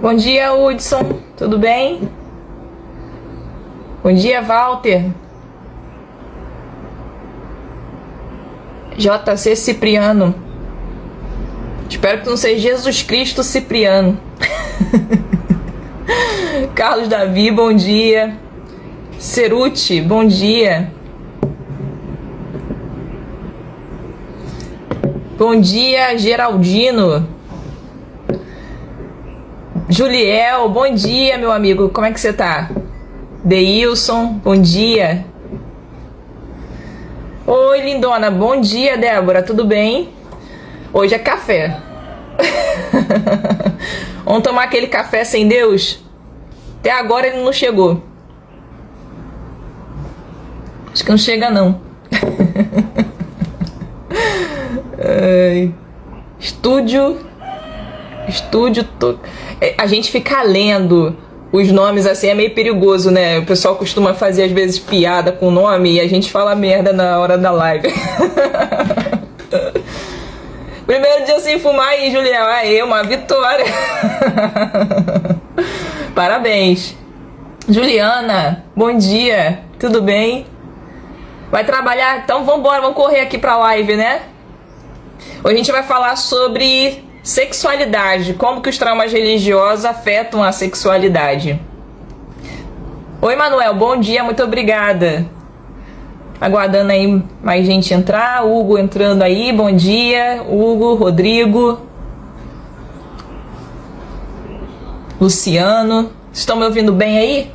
Bom dia, Hudson. Tudo bem? Bom dia, Walter. JC Cipriano. Espero que não seja Jesus Cristo Cipriano. Carlos Davi, bom dia. Ceruti, bom dia. Bom dia, Geraldino. Juliel, bom dia, meu amigo. Como é que você tá? Deilson, bom dia. Oi, lindona. Bom dia, Débora. Tudo bem? Hoje é café. Vamos tomar aquele café sem Deus? Até agora ele não chegou. Acho que não chega, não. Estúdio. A gente ficar lendo os nomes assim é meio perigoso, né? O pessoal costuma fazer às vezes piada com o nome e a gente fala merda na hora da live. Primeiro dia sem fumar aí, Julião. Aê, uma vitória. Parabéns. Juliana, bom dia. Tudo bem? Vai trabalhar? Então vambora, vamos correr aqui pra live, né? Hoje a gente vai falar sobre sexualidade, como que os traumas religiosos afetam a sexualidade. Oi, Manuel, bom dia, muito obrigada. Aguardando aí mais gente entrar. Hugo entrando aí, bom dia. Hugo, Rodrigo, Luciano, estão me ouvindo bem aí?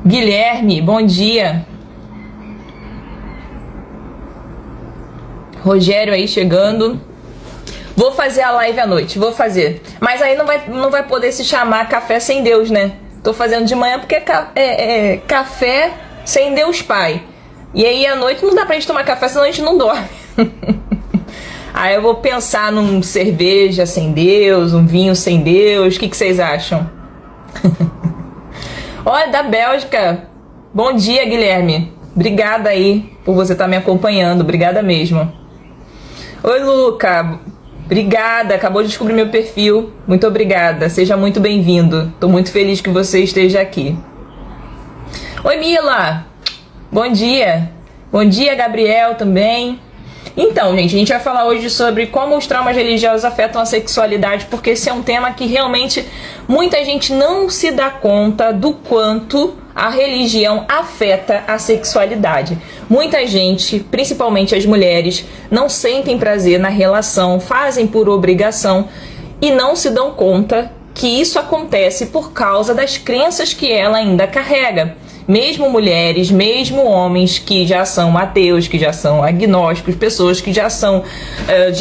Guilherme, bom dia. Rogério aí chegando. Vou fazer a live à noite, vou fazer. Mas aí não vai poder se chamar Café Sem Deus, né? Tô fazendo de manhã porque é café sem Deus Pai. E aí à noite não dá pra gente tomar café, senão a gente não dorme. Aí eu vou pensar num cerveja sem Deus, um vinho sem Deus. O que vocês acham? Olha, da Bélgica. Bom dia, Guilherme. Obrigada aí por você estar me acompanhando. Obrigada mesmo. Oi, Luca. Obrigada. Acabou de descobrir meu perfil. Muito obrigada. Seja muito bem-vindo. Tô muito feliz que você esteja aqui. Oi, Mila. Bom dia. Bom dia, Gabriel, também. Então, gente, a gente vai falar hoje sobre como os traumas religiosos afetam a sexualidade, porque esse é um tema que realmente muita gente não se dá conta do quanto a religião afeta a sexualidade. Muita gente, principalmente as mulheres, não sentem prazer na relação, fazem por obrigação e não se dão conta que isso acontece por causa das crenças que ela ainda carrega. Mesmo mulheres, mesmo homens que já são ateus, que já são agnósticos, pessoas que já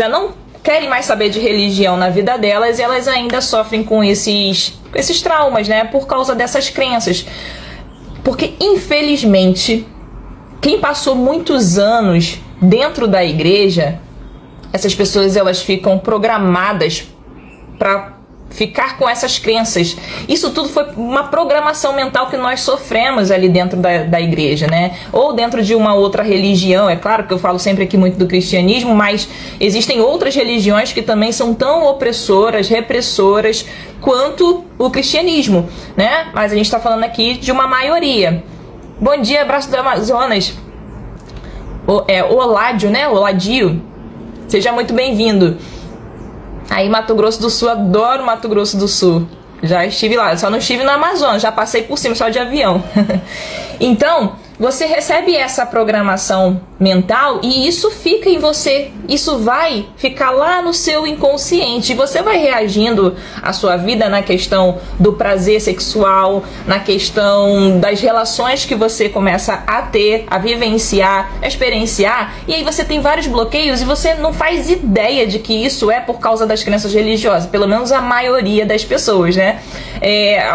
não querem mais saber de religião na vida delas, e elas ainda sofrem com esses traumas, né? Por causa dessas crenças. Porque, infelizmente, quem passou muitos anos dentro da igreja, essas pessoas elas ficam programadas para ficar com essas crenças. Isso tudo foi uma programação mental que nós sofremos ali dentro da igreja, né? Ou dentro de uma outra religião. É claro que eu falo sempre aqui muito do cristianismo, mas existem outras religiões que também são tão opressoras, repressoras quanto o cristianismo, né? Mas a gente está falando aqui de uma maioria. Bom dia, abraço do Amazonas. Oládio, né? Oladio. Seja muito bem-vindo. Aí, Mato Grosso do Sul, adoro Mato Grosso do Sul. Já estive lá, só não estive no Amazonas, já passei por cima, só de avião. Então, você recebe essa programação mental e isso fica em você. Isso vai ficar lá no seu inconsciente. Você vai reagindo à sua vida na questão do prazer sexual, na questão das relações que você começa a ter, a vivenciar, a experienciar. E aí você tem vários bloqueios e você não faz ideia de que isso é por causa das crenças religiosas. Pelo menos a maioria das pessoas, né?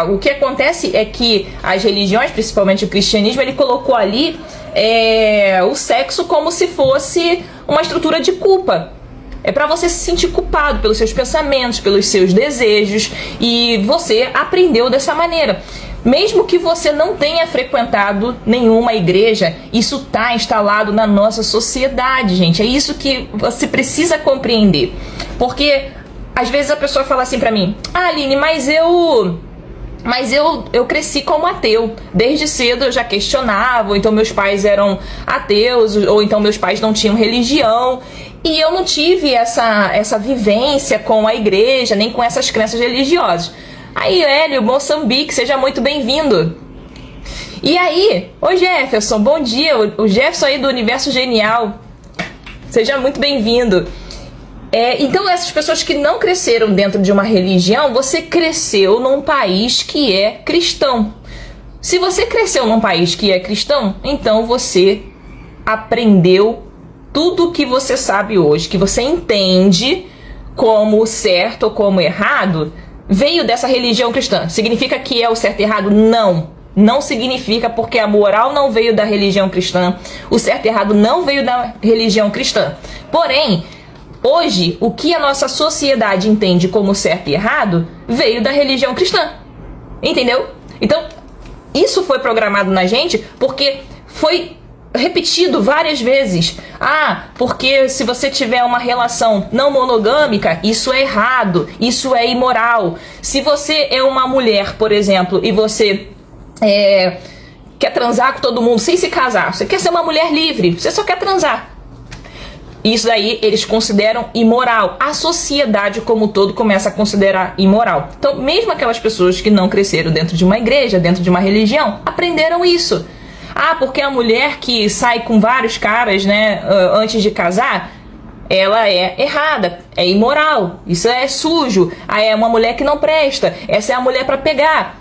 O que acontece é que as religiões, principalmente o cristianismo, ele colocou ali o sexo como se fosse uma estrutura de culpa. É para você se sentir culpado pelos seus pensamentos, pelos seus desejos, e você aprendeu dessa maneira. Mesmo que você não tenha frequentado nenhuma igreja, isso está instalado na nossa sociedade, gente. É isso que você precisa compreender. Porque às vezes a pessoa fala assim pra mim, Aline, mas eu cresci como ateu. Desde cedo eu já questionava, ou então meus pais eram ateus, ou então meus pais não tinham religião. E eu não tive essa vivência com a igreja, nem com essas crenças religiosas. Aí, Hélio, Moçambique, seja muito bem-vindo. E aí, ô Jefferson, bom dia. O Jefferson aí do Universo Genial. Seja muito bem-vindo. Então, essas pessoas que não cresceram dentro de uma religião, você cresceu num país que é cristão. Se você cresceu num país que é cristão, então você aprendeu tudo o que você sabe hoje, que você entende como certo ou como errado, veio dessa religião cristã. Significa que é o certo e errado? Não. Não significa, porque a moral não veio da religião cristã, o certo e errado não veio da religião cristã. Porém, hoje, o que a nossa sociedade entende como certo e errado veio da religião cristã. Entendeu? Então, isso foi programado na gente porque foi repetido várias vezes. Porque se você tiver uma relação não monogâmica, isso é errado, isso é imoral. Se você é uma mulher, por exemplo, e você quer transar com todo mundo sem se casar, você quer ser uma mulher livre, você só quer transar, isso daí eles consideram imoral. A sociedade como um todo começa a considerar imoral. Então, mesmo aquelas pessoas que não cresceram dentro de uma igreja, dentro de uma religião, aprenderam isso. Porque a mulher que sai com vários caras, né, antes de casar, ela é errada, é imoral, isso é sujo, é uma mulher que não presta, essa é a mulher para pegar.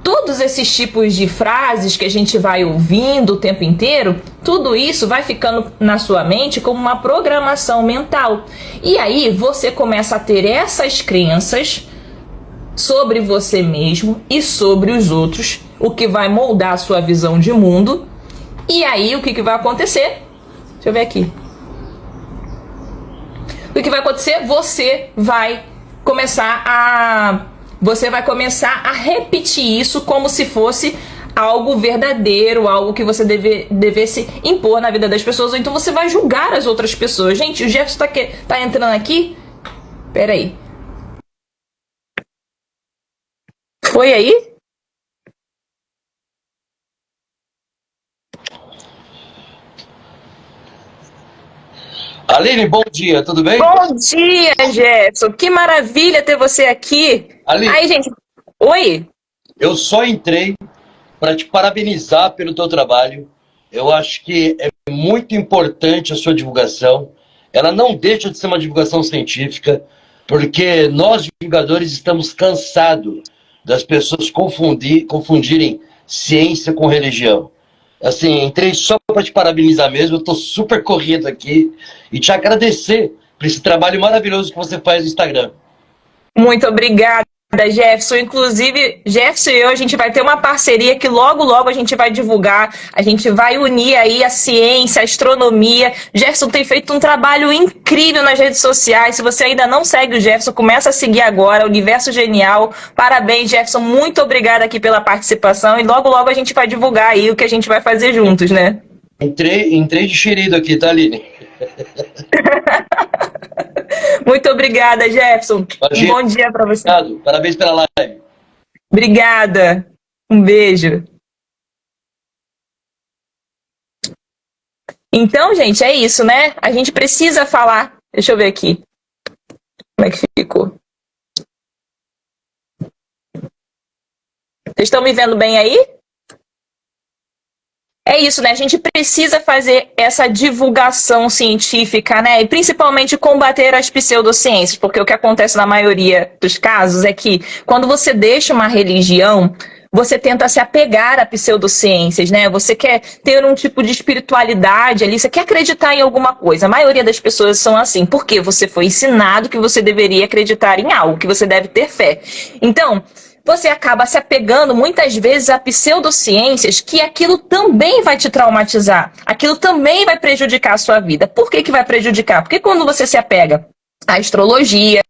Todos esses tipos de frases que a gente vai ouvindo o tempo inteiro, tudo isso vai ficando na sua mente como uma programação mental. E aí você começa a ter essas crenças sobre você mesmo e sobre os outros, o que vai moldar a sua visão de mundo. E aí o que vai acontecer? Deixa eu ver aqui. O que vai acontecer? Você vai começar a repetir isso como se fosse algo verdadeiro, algo que você devesse impor na vida das pessoas, ou então você vai julgar as outras pessoas. Gente, o Jefferson tá entrando aqui? Pera aí. Foi aí? Aline, bom dia, tudo bem? Bom dia, Jefferson. Que maravilha ter você aqui. Aline, Aí, gente. Oi? eu só entrei para te parabenizar pelo teu trabalho. Eu acho que é muito importante a sua divulgação. Ela não deixa de ser uma divulgação científica, porque nós, divulgadores, estamos cansados das pessoas confundirem ciência com religião. Assim, entrei só para te parabenizar mesmo, eu estou super corrido aqui e te agradecer por esse trabalho maravilhoso que você faz no Instagram. Muito obrigada, Jefferson. Inclusive, Jefferson e eu, a gente vai ter uma parceria que logo, logo a gente vai divulgar. A gente vai unir aí a ciência, a astronomia. Jefferson tem feito um trabalho incrível nas redes sociais. Se você ainda não segue o Jefferson, começa a seguir agora, Universo Genial. Parabéns, Jefferson. Muito obrigada aqui pela participação. E logo, logo a gente vai divulgar aí o que a gente vai fazer juntos, né? Entrei de xerido aqui, tá, Aline? Muito obrigada, Jefferson. Um bom dia para você. Obrigado. Parabéns pela live. Obrigada. Um beijo. Então, gente, é isso, né? A gente precisa falar. Deixa eu ver aqui. Como é que ficou? Vocês estão me vendo bem aí? É isso, né? A gente precisa fazer essa divulgação científica, né? E principalmente combater as pseudociências, porque o que acontece na maioria dos casos é que quando você deixa uma religião, você tenta se apegar a pseudociências, né? Você quer ter um tipo de espiritualidade ali, você quer acreditar em alguma coisa. A maioria das pessoas são assim, porque você foi ensinado que você deveria acreditar em algo, que você deve ter fé. Então, você acaba se apegando muitas vezes a pseudociências, que aquilo também vai te traumatizar, aquilo também vai prejudicar a sua vida. Por que vai prejudicar? Porque quando você se apega à astrologia,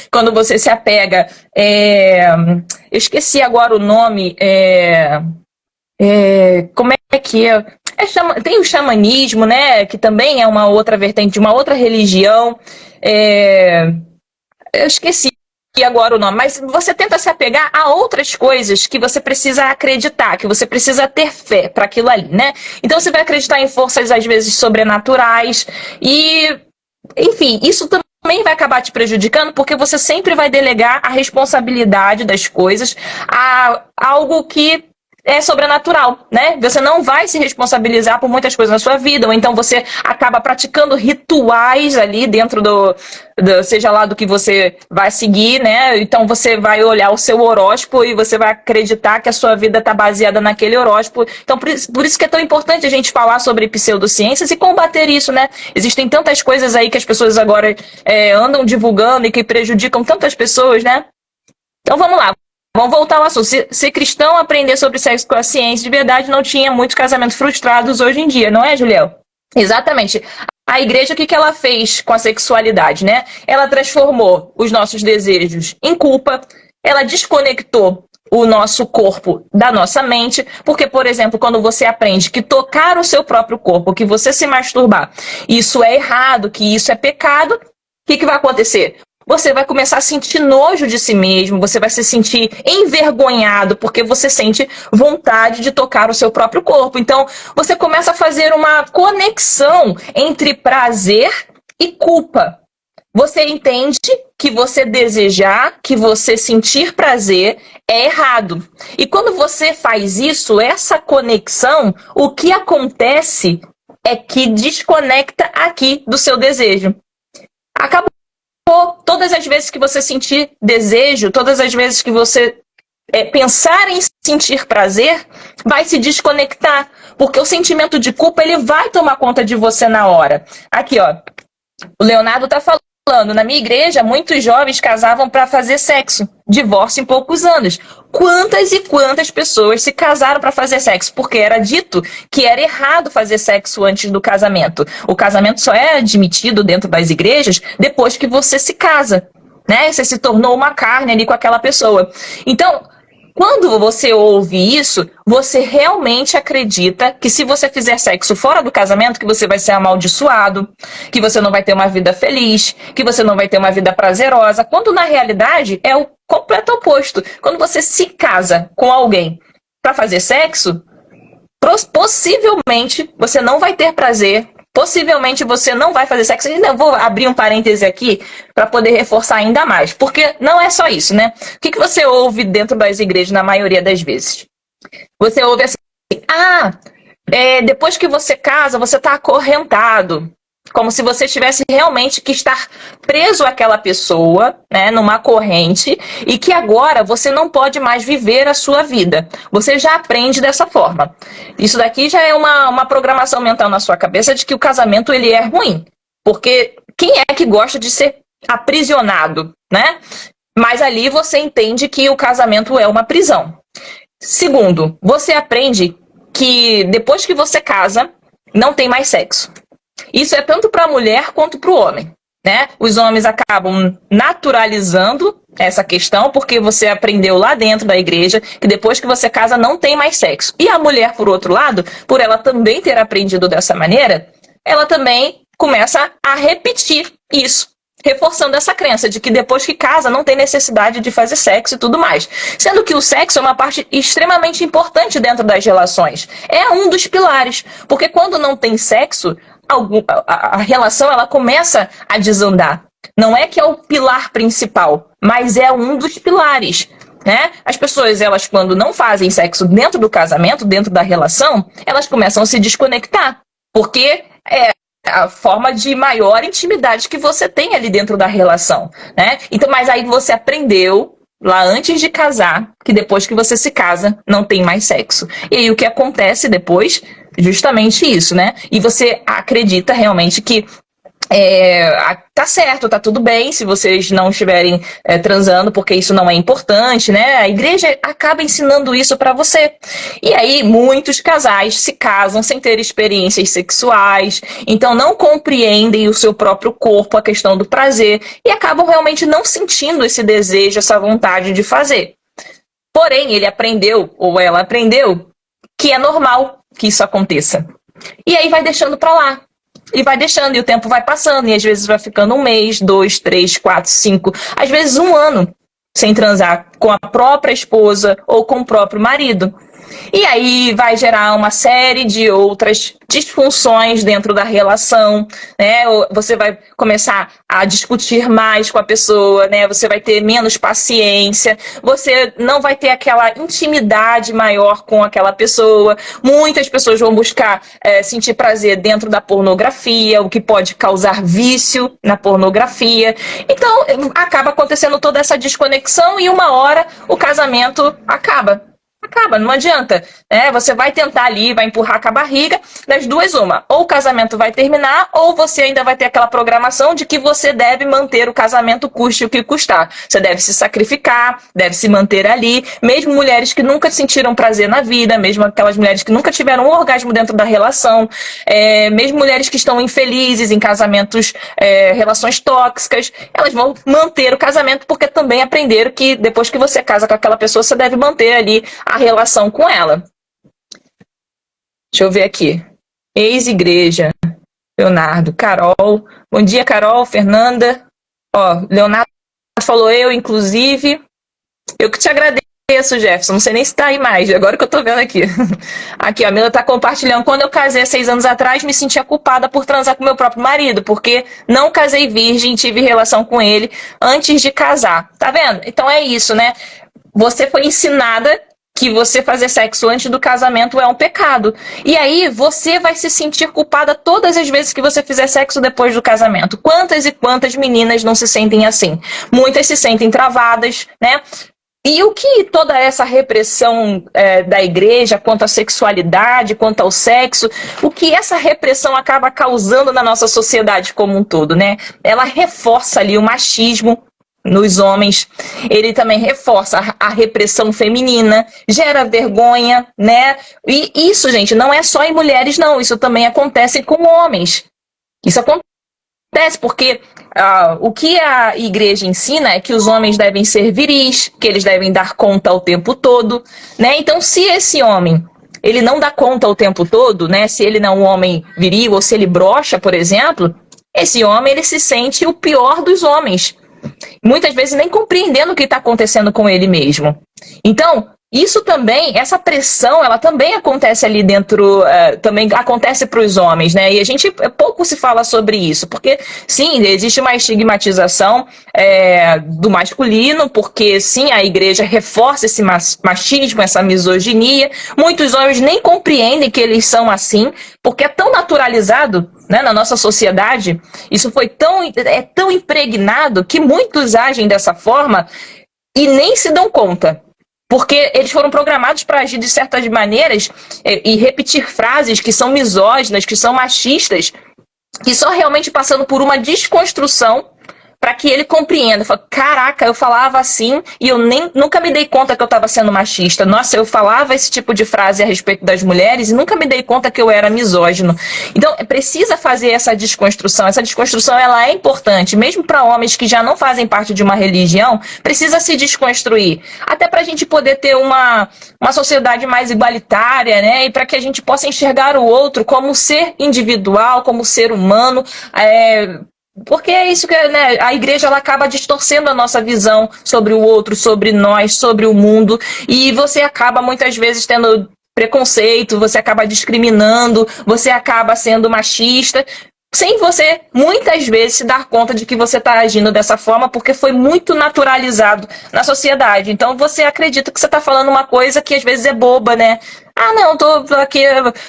quando você se apega, eu esqueci agora o nome, como é que é? Tem o xamanismo, né, que também é uma outra vertente de uma outra religião, Eu esqueci agora o nome, mas você tenta se apegar a outras coisas que você precisa acreditar, que você precisa ter fé para aquilo ali, né? Então você vai acreditar em forças às vezes sobrenaturais e, enfim, isso também vai acabar te prejudicando porque você sempre vai delegar a responsabilidade das coisas a algo que é sobrenatural, né? Você não vai se responsabilizar por muitas coisas na sua vida, ou então você acaba praticando rituais ali dentro seja lá do que você vai seguir, né? Então você vai olhar o seu horóscopo e você vai acreditar que a sua vida está baseada naquele horóscopo. Então por isso que é tão importante a gente falar sobre pseudociências e combater isso, né? Existem tantas coisas aí que as pessoas agora andam divulgando e que prejudicam tantas pessoas, né? Então vamos lá. Vamos voltar ao assunto. Se cristão aprender sobre sexo com a ciência de verdade, não tinha muitos casamentos frustrados hoje em dia, não é, Juliel? Exatamente. A igreja, o que ela fez com a sexualidade, né? Ela transformou os nossos desejos em culpa, ela desconectou o nosso corpo da nossa mente, porque, por exemplo, quando você aprende que tocar o seu próprio corpo, que você se masturbar, isso é errado, que isso é pecado, o que vai acontecer? Você vai começar a sentir nojo de si mesmo, você vai se sentir envergonhado, porque você sente vontade de tocar o seu próprio corpo. Então, você começa a fazer uma conexão entre prazer e culpa. Você entende que você desejar, que você sentir prazer é errado. E quando você faz isso, essa conexão, o que acontece é que desconecta aqui do seu desejo. Acabou. Todas as vezes que você sentir desejo, todas as vezes que você pensar em sentir prazer, vai se desconectar, porque o sentimento de culpa ele vai tomar conta de você na hora. Aqui, ó, o Leonardo tá falando, na minha igreja, muitos jovens casavam para fazer sexo, divórcio em poucos anos. Quantas e quantas pessoas se casaram para fazer sexo? Porque era dito que era errado fazer sexo antes do casamento. O casamento só é admitido dentro das igrejas depois que você se casa, né? Você se tornou uma carne ali com aquela pessoa. Então, quando você ouve isso, você realmente acredita que se você fizer sexo fora do casamento, que você vai ser amaldiçoado, que você não vai ter uma vida feliz, que você não vai ter uma vida prazerosa, quando na realidade é o completo oposto. Quando você se casa com alguém para fazer sexo, possivelmente você não vai ter prazer, possivelmente você não vai fazer sexo. Ainda vou abrir um parêntese aqui para poder reforçar ainda mais, porque não é só isso, né? O que você ouve dentro das igrejas na maioria das vezes? Você ouve assim, depois que você casa, você está acorrentado. Como se você tivesse realmente que estar preso àquela pessoa, né, numa corrente, e que agora você não pode mais viver a sua vida. Você já aprende dessa forma. Isso daqui já é uma programação mental na sua cabeça de que o casamento ele é ruim. Porque quem é que gosta de ser aprisionado, né? Mas ali você entende que o casamento é uma prisão. Segundo, você aprende que depois que você casa, não tem mais sexo. Isso é tanto para a mulher quanto para o homem, né? Os homens acabam naturalizando essa questão porque você aprendeu lá dentro da igreja que depois que você casa não tem mais sexo. E a mulher, por outro lado, por ela também ter aprendido dessa maneira, ela também começa a repetir isso, reforçando essa crença de que depois que casa não tem necessidade de fazer sexo e tudo mais. Sendo que o sexo é uma parte extremamente importante dentro das relações. É um dos pilares, porque quando não tem sexo, a relação ela começa a desandar. Não é que é o pilar principal, mas é um dos pilares, né? As pessoas, elas quando não fazem sexo dentro do casamento, dentro da relação, elas começam a se desconectar, porque é a forma de maior intimidade que você tem ali dentro da relação, né? Então, mas aí você aprendeu lá antes de casar, que depois que você se casa, não tem mais sexo. E aí o que acontece depois? Justamente isso, né? E você acredita realmente que tá certo, tá tudo bem se vocês não estiverem transando, porque isso não é importante, né? A igreja acaba ensinando isso pra você. E aí muitos casais se casam sem ter experiências sexuais, então não compreendem o seu próprio corpo, a questão do prazer, e acabam realmente não sentindo esse desejo, essa vontade de fazer. Porém, ele aprendeu, ou ela aprendeu, que é normal que isso aconteça. E aí vai deixando pra lá. e vai deixando, e o tempo vai passando, e às vezes vai ficando 1 mês, 2, 3, 4, 5, às vezes 1 ano sem transar com a própria esposa ou com o próprio marido. E aí vai gerar uma série de outras disfunções dentro da relação, né? Você vai começar a discutir mais com a pessoa, né? Você vai ter menos paciência, você não vai ter aquela intimidade maior com aquela pessoa. Muitas pessoas vão buscar sentir prazer dentro da pornografia, o que pode causar vício na pornografia. Então, acaba acontecendo toda essa desconexão e uma hora o casamento acaba. Não adianta, né? Você vai tentar ali, vai empurrar com a barriga, das duas uma, ou o casamento vai terminar, ou você ainda vai ter aquela programação de que você deve manter o casamento custe o que custar. Você deve se sacrificar, deve se manter ali, mesmo mulheres que nunca sentiram prazer na vida, mesmo aquelas mulheres que nunca tiveram um orgasmo dentro da relação, mesmo mulheres que estão infelizes em casamentos, relações tóxicas, elas vão manter o casamento porque também aprenderam que depois que você casa com aquela pessoa, você deve manter ali a relação com ela. Deixa eu ver aqui. Ex-igreja. Leonardo. Carol. Bom dia, Carol. Fernanda. Ó, Leonardo falou eu, inclusive. Eu que te agradeço, Jefferson. Não sei nem se tá aí mais. Agora que eu tô vendo aqui. Aqui, ó. A Mila tá compartilhando. Quando eu casei 6 anos atrás, me sentia culpada por transar com meu próprio marido, porque não casei virgem, tive relação com ele antes de casar. Tá vendo? Então é isso, né? Você foi ensinada que você fazer sexo antes do casamento é um pecado. E aí você vai se sentir culpada todas as vezes que você fizer sexo depois do casamento. Quantas e quantas meninas não se sentem assim? Muitas se sentem travadas, né? E o que toda essa repressão da igreja quanto à sexualidade, quanto ao sexo, o que essa repressão acaba causando na nossa sociedade como um todo, né? Ela reforça ali o machismo nos homens, ele também reforça a repressão feminina, gera vergonha, né? E isso, gente, não é só em mulheres, não. Isso também acontece com homens. Isso acontece porque o que a igreja ensina é que os homens devem ser viris, que eles devem dar conta o tempo todo, né? Então, se esse homem ele não dá conta o tempo todo, né? Se ele não é um homem viril ou se ele brocha, por exemplo, esse homem ele se sente o pior dos homens. Muitas vezes nem compreendendo o que está acontecendo com ele mesmo. Então, isso também, essa pressão, ela também acontece ali dentro, também acontece para os homens, né? E a gente pouco se fala sobre isso, porque sim, existe uma estigmatização do masculino, porque sim, a igreja reforça esse machismo, essa misoginia. Muitos homens nem compreendem que eles são assim, porque é tão naturalizado, né, na nossa sociedade, isso foi tão impregnado que muitos agem dessa forma e nem se dão conta. Porque eles foram programados para agir de certas maneiras e repetir frases que são misóginas, que são machistas, que só realmente passando por uma desconstrução para que ele compreenda. Fala, caraca, eu falava assim e eu nunca me dei conta que eu estava sendo machista. Nossa, eu falava esse tipo de frase a respeito das mulheres e nunca me dei conta que eu era misógino. Então, precisa fazer essa desconstrução. Essa desconstrução ela é importante, mesmo para homens que já não fazem parte de uma religião, precisa se desconstruir. Até para a gente poder ter uma sociedade mais igualitária, né? E para que a gente possa enxergar o outro como ser individual, como ser humano, porque é isso que, né, a igreja ela acaba distorcendo a nossa visão sobre o outro, sobre nós, sobre o mundo, e você acaba muitas vezes tendo preconceito, você acaba discriminando, você acaba sendo machista, sem você muitas vezes se dar conta de que você está agindo dessa forma, porque foi muito naturalizado na sociedade. Então você acredita que você está falando uma coisa que às vezes é boba, né? Ah, não, tô aqui,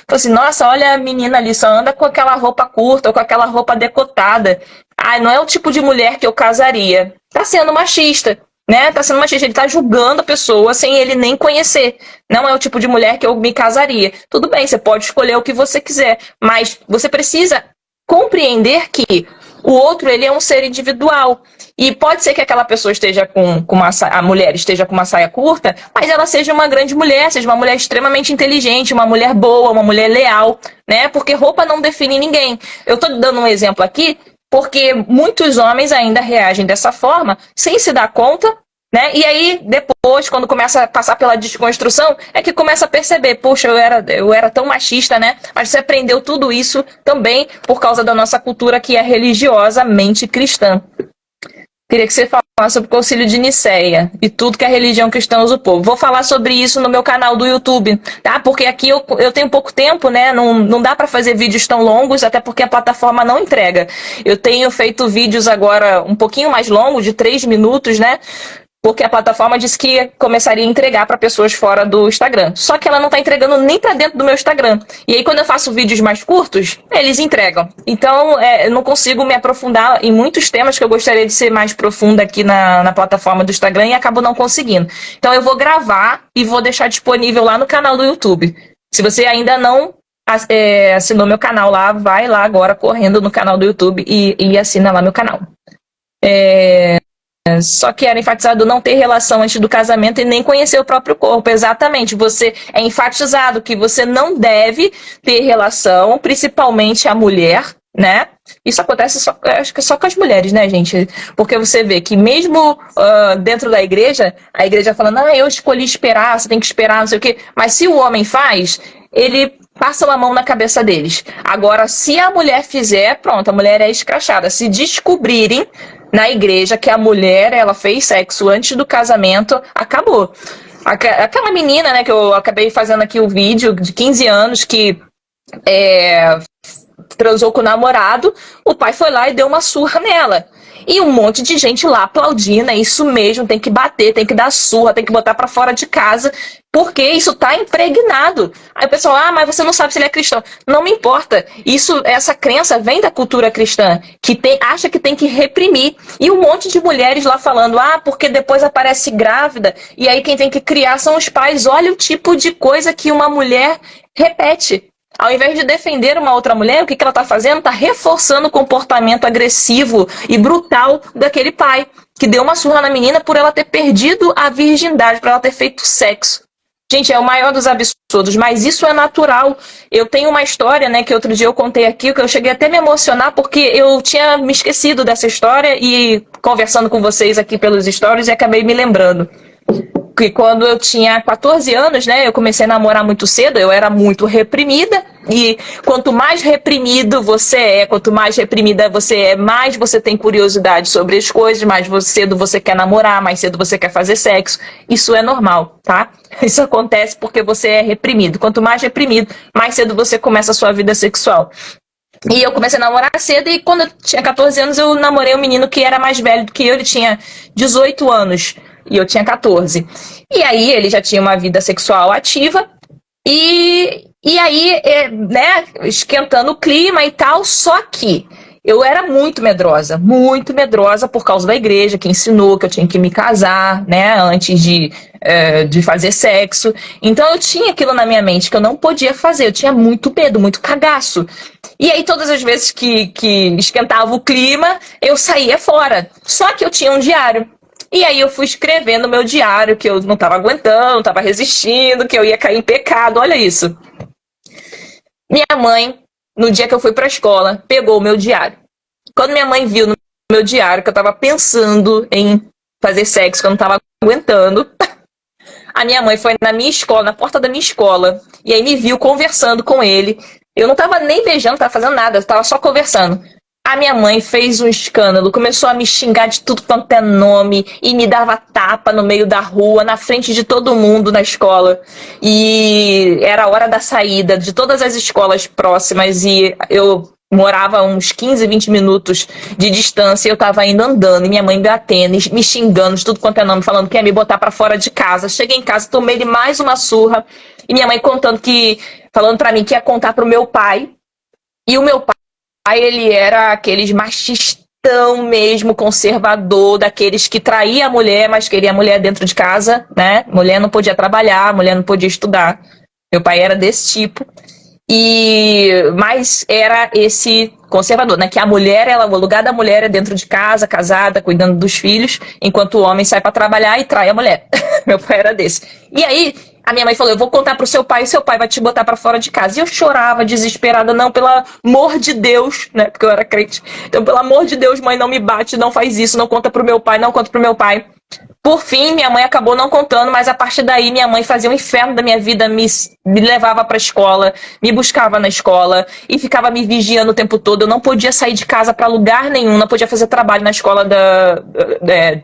tô assim, nossa, olha a menina ali, só anda com aquela roupa curta, ou com aquela roupa decotada. Ah, não é o tipo de mulher que eu casaria. Tá sendo machista, né? Tá sendo machista, ele tá julgando a pessoa sem ele nem conhecer. Não é o tipo de mulher que eu me casaria. Tudo bem, você pode escolher o que você quiser, mas você precisa compreender que o outro ele é um ser individual. E pode ser que aquela pessoa esteja a mulher esteja com uma saia curta, mas ela seja uma grande mulher, seja uma mulher extremamente inteligente, uma mulher boa, uma mulher leal, né? Porque roupa não define ninguém. Eu tô dando um exemplo aqui porque muitos homens ainda reagem dessa forma, sem se dar conta né? E aí, depois, quando começa a passar pela desconstrução, é que começa a perceber, poxa, eu era tão machista, né? Mas você aprendeu tudo isso também por causa da nossa cultura que é religiosamente cristã. Queria que você falasse sobre o Concílio de Nicéia e tudo que a religião cristã usa o povo. Vou falar sobre isso no meu canal do YouTube, tá? Porque aqui eu tenho pouco tempo, né? Não dá para fazer vídeos tão longos, até porque a plataforma não entrega. Eu tenho feito vídeos agora um pouquinho mais longos, de 3 minutos, né? Porque a plataforma disse que começaria a entregar para pessoas fora do Instagram. Só que ela não está entregando nem para dentro do meu Instagram. E aí, quando eu faço vídeos mais curtos, eles entregam. Então, eu não consigo me aprofundar em muitos temas que eu gostaria de ser mais profunda aqui na plataforma do Instagram e acabo não conseguindo. Então, eu vou gravar e vou deixar disponível lá no canal do YouTube. Se você ainda não assinou meu canal lá, vai lá agora correndo no canal do YouTube e assina lá meu canal. Só que era enfatizado não ter relação antes do casamento e nem conhecer o próprio corpo. Exatamente, você é enfatizado que você não deve ter relação, principalmente a mulher, né? Isso acontece acho que só com as mulheres, né, gente? Porque você vê que mesmo dentro da igreja, a igreja falando, eu escolhi esperar, você tem que esperar, não sei o quê. Mas se o homem faz, ele passa a mão na cabeça deles. Agora, se a mulher fizer, pronto, a mulher é escrachada. Se descobrirem na igreja que a mulher ela fez sexo antes do casamento, acabou. Aquela menina, né, que eu acabei fazendo aqui o vídeo, de 15 anos, que transou com o namorado, o pai foi lá e deu uma surra nela. E um monte de gente lá aplaudindo, é isso mesmo, tem que bater, tem que dar surra, tem que botar pra fora de casa, porque isso tá impregnado. Aí o pessoal, mas você não sabe se ele é cristão. Não me importa. Essa crença vem da cultura cristã, que acha que tem que reprimir. E um monte de mulheres lá falando, porque depois aparece grávida, e aí quem tem que criar são os pais. Olha o tipo de coisa que uma mulher repete. Ao invés de defender uma outra mulher, o que ela está fazendo? Está reforçando o comportamento agressivo e brutal daquele pai, que deu uma surra na menina por ela ter perdido a virgindade, por ela ter feito sexo. Gente, é o maior dos absurdos, mas isso é natural. Eu tenho uma história, né, que outro dia eu contei aqui, que eu cheguei até a me emocionar, porque eu tinha me esquecido dessa história e conversando com vocês aqui pelos stories e acabei me lembrando. Que quando eu tinha 14 anos, né, eu comecei a namorar muito cedo, eu era muito reprimida, e quanto mais reprimido você é, quanto mais reprimida você é, mais você tem curiosidade sobre as coisas, mais cedo você quer namorar, mais cedo você quer fazer sexo. Isso é normal, tá? Isso acontece porque você é reprimido. Quanto mais reprimido, mais cedo você começa a sua vida sexual. E eu comecei a namorar cedo, e quando eu tinha 14 anos, eu namorei um menino que era mais velho do que eu, ele tinha 18 anos. E eu tinha 14. E aí ele já tinha uma vida sexual ativa. E aí, né, esquentando o clima e tal. Só que eu era muito medrosa por causa da igreja, que ensinou que eu tinha que me casar, né, antes de fazer sexo. Então eu tinha aquilo na minha mente que eu não podia fazer. Eu tinha muito medo, muito cagaço. E aí todas as vezes que esquentava o clima, eu saía fora. Só que eu tinha um diário. E aí eu fui escrevendo no meu diário que eu não estava aguentando, não estava resistindo, que eu ia cair em pecado. Olha isso. Minha mãe, no dia que eu fui para a escola, pegou o meu diário. Quando minha mãe viu no meu diário que eu estava pensando em fazer sexo, que eu não estava aguentando, a minha mãe foi na minha escola, na porta da minha escola, e aí me viu conversando com ele. Eu não estava nem beijando, não estava fazendo nada, eu estava só conversando. A minha mãe fez um escândalo, começou a me xingar de tudo quanto é nome e me dava tapa no meio da rua, na frente de todo mundo na escola. E era a hora da saída de todas as escolas próximas e eu morava uns 15, 20 minutos de distância e eu tava indo andando e minha mãe batendo, me xingando de tudo quanto é nome, falando que ia me botar pra fora de casa. Cheguei em casa, tomei-lhe mais uma surra e minha mãe falando pra mim que ia contar pro meu pai. E o meu pai, ele era aqueles machistão mesmo, conservador, daqueles que traía a mulher, mas queria a mulher dentro de casa, né? Mulher não podia trabalhar, mulher não podia estudar. Meu pai era desse tipo. Mas era esse conservador, né? Que a mulher, o lugar da mulher é dentro de casa, casada, cuidando dos filhos, enquanto o homem sai para trabalhar e trai a mulher. Meu pai era desse. E aí, a minha mãe falou, eu vou contar pro seu pai, e seu pai vai te botar para fora de casa. E eu chorava, desesperada, não, pelo amor de Deus, né? Porque eu era crente. Então, pelo amor de Deus, mãe, não me bate, não faz isso, não conta pro meu pai, não conta pro meu pai. Por fim, minha mãe acabou não contando, mas a partir daí minha mãe fazia um inferno da minha vida, me levava pra escola, me buscava na escola e ficava me vigiando o tempo todo. Eu não podia sair de casa pra lugar nenhum, não podia fazer trabalho na escola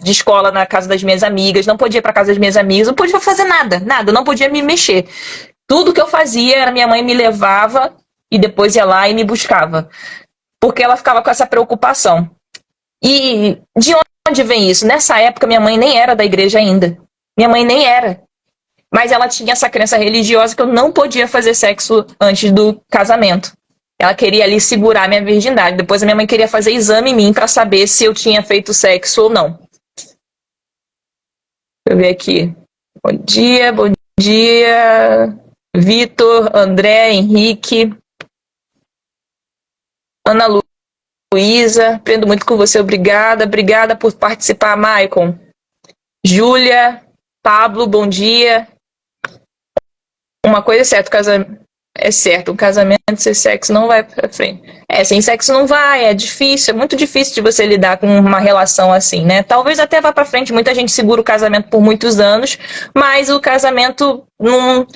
de escola na casa das minhas amigas, não podia ir pra casa das minhas amigas, não podia fazer nada, não podia me mexer. Tudo que eu fazia era minha mãe me levava e depois ia lá e me buscava, porque ela ficava com essa preocupação. E de onde vem isso? Nessa época, minha mãe nem era da igreja ainda. Minha mãe nem era. Mas ela tinha essa crença religiosa que eu não podia fazer sexo antes do casamento. Ela queria ali segurar minha virgindade. Depois a minha mãe queria fazer exame em mim para saber se eu tinha feito sexo ou não. Deixa eu ver aqui. Bom dia. Vitor, André, Henrique, Ana Luísa, aprendo muito com você, obrigada por participar, Maicon. Júlia, Pablo, bom dia. Uma coisa é certa, um casamento sem sexo não vai pra frente. Sem sexo não vai, é difícil, é muito difícil de você lidar com uma relação assim, né? Talvez até vá pra frente, muita gente segura o casamento por muitos anos, mas o casamento não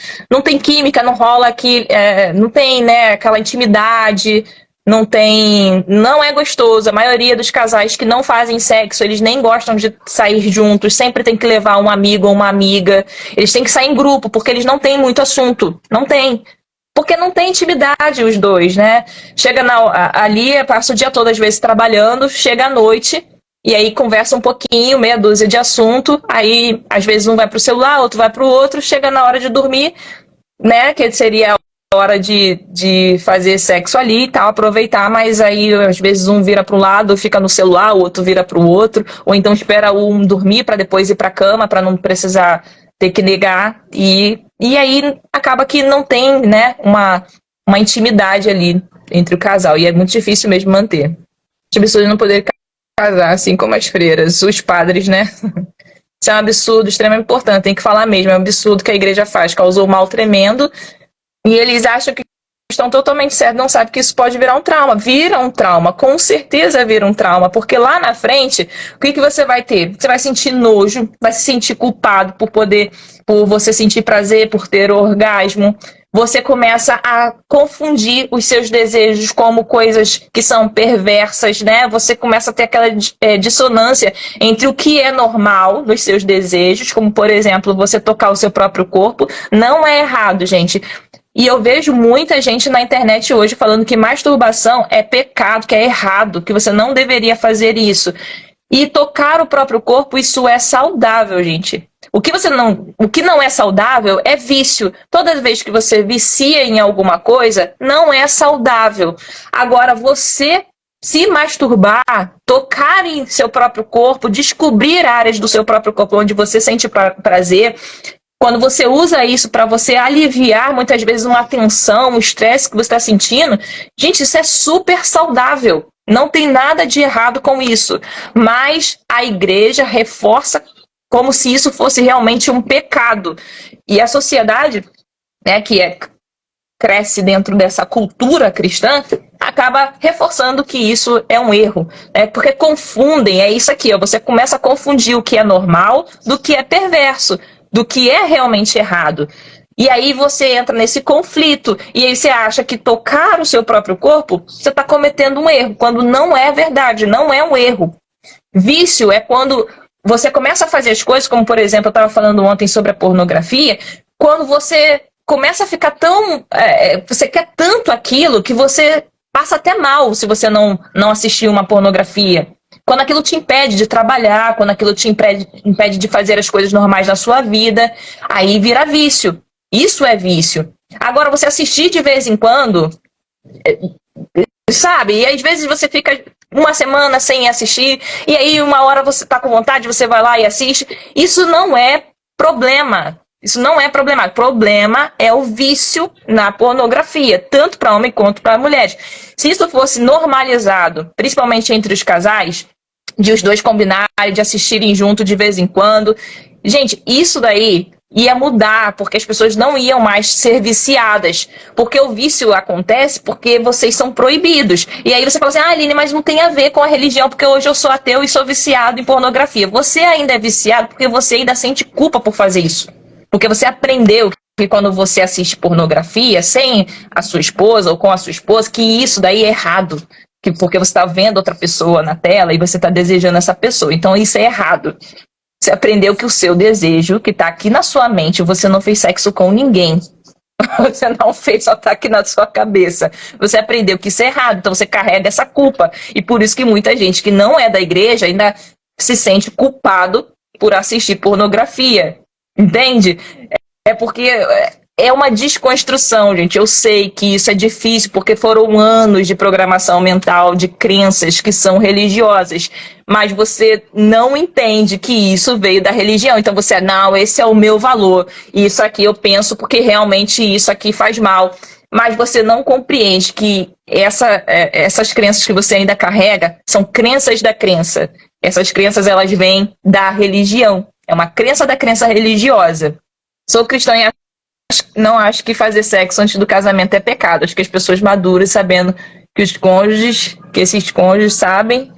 tem química, não rola aqui, não tem, né, aquela intimidade, não é gostoso. A maioria dos casais que não fazem sexo, eles nem gostam de sair juntos, sempre tem que levar um amigo ou uma amiga, eles têm que sair em grupo, porque eles não têm muito assunto, não tem. Porque não tem intimidade os dois, né? Chega ali, passa o dia todo às vezes trabalhando, chega à noite e aí conversa um pouquinho, meia dúzia de assunto, aí às vezes um vai pro celular, outro vai pro outro, chega na hora de dormir, né? Que seria a hora de fazer sexo ali e tal, aproveitar, mas aí às vezes um vira pro lado, fica no celular, o outro vira pro outro, ou então espera um dormir para depois ir pra cama, para não precisar ter que negar, e aí acaba que não tem, né, uma intimidade ali entre o casal, e é muito difícil mesmo manter. As pessoas não poderem casar assim como as freiras, os padres, né? Isso é um absurdo extremamente importante, tem que falar mesmo, é um absurdo que a igreja faz, causou um mal tremendo, e eles acham que estão totalmente certos, não sabem que isso pode virar um trauma. Vira um trauma, com certeza vira um trauma, porque lá na frente, o que você vai ter? Você vai sentir nojo, vai se sentir culpado por você sentir prazer, por ter orgasmo. Você começa a confundir os seus desejos como coisas que são perversas, né? Você começa a ter aquela dissonância entre o que é normal nos seus desejos, como, por exemplo, você tocar o seu próprio corpo. Não é errado, gente. E eu vejo muita gente na internet hoje falando que masturbação é pecado, que é errado, que você não deveria fazer isso. E tocar o próprio corpo, isso é saudável, gente. O que não é saudável é vício. Toda vez que você vicia em alguma coisa, não é saudável. Agora, você se masturbar, tocar em seu próprio corpo, descobrir áreas do seu próprio corpo onde você sente prazer, quando você usa isso para você aliviar, muitas vezes, uma tensão, um estresse que você está sentindo, gente, isso é super saudável. Não tem nada de errado com isso. Mas a igreja reforça como se isso fosse realmente um pecado. E a sociedade, né, cresce dentro dessa cultura cristã, acaba reforçando que isso é um erro. Porque confundem, é isso aqui, ó, você começa a confundir o que é normal do que é perverso, do que é realmente errado. E aí você entra nesse conflito, e aí você acha que tocar o seu próprio corpo, você está cometendo um erro, quando não é verdade, não é um erro. Vício é quando você começa a fazer as coisas, como, por exemplo, eu estava falando ontem sobre a pornografia, quando você começa a ficar você quer tanto aquilo que você passa até mal se você não assistir uma pornografia. Quando aquilo te impede de trabalhar, quando aquilo te impede de fazer as coisas normais na sua vida, aí vira vício. Isso é vício. Agora, você assistir de vez em quando, sabe? E às vezes você fica uma semana sem assistir, e aí uma hora você tá com vontade, você vai lá e assiste. Isso não é problema. Isso não é problemático. O problema é o vício na pornografia, tanto para homem quanto para mulheres. Se isso fosse normalizado, principalmente entre os casais, de os dois combinarem, de assistirem junto de vez em quando, gente, isso daí ia mudar, porque as pessoas não iam mais ser viciadas. Porque o vício acontece porque vocês são proibidos. E aí você fala assim, Aline, mas não tem a ver com a religião, porque hoje eu sou ateu e sou viciado em pornografia. Você ainda é viciado porque você ainda sente culpa por fazer isso. Porque você aprendeu que quando você assiste pornografia sem a sua esposa ou com a sua esposa, que isso daí é errado. Porque você está vendo outra pessoa na tela e você está desejando essa pessoa. Então isso é errado. Você aprendeu que o seu desejo, que está aqui na sua mente, você não fez sexo com ninguém. Você não fez, só está aqui na sua cabeça. Você aprendeu que isso é errado, então você carrega essa culpa. E por isso que muita gente que não é da igreja ainda se sente culpado por assistir pornografia. Entende? É porque é uma desconstrução, gente. Eu sei que isso é difícil, porque foram anos de programação mental, de crenças que são religiosas. Mas você não entende que isso veio da religião. Então você, não, esse é o meu valor. E isso aqui eu penso porque realmente isso aqui faz mal. Mas você não compreende que essas crenças que você ainda carrega são crenças da crença. Essas crenças, elas vêm da religião. É uma crença da crença religiosa. Sou cristã e não acho que fazer sexo antes do casamento é pecado. Acho que as pessoas maduras, sabendo que esses cônjuges sabem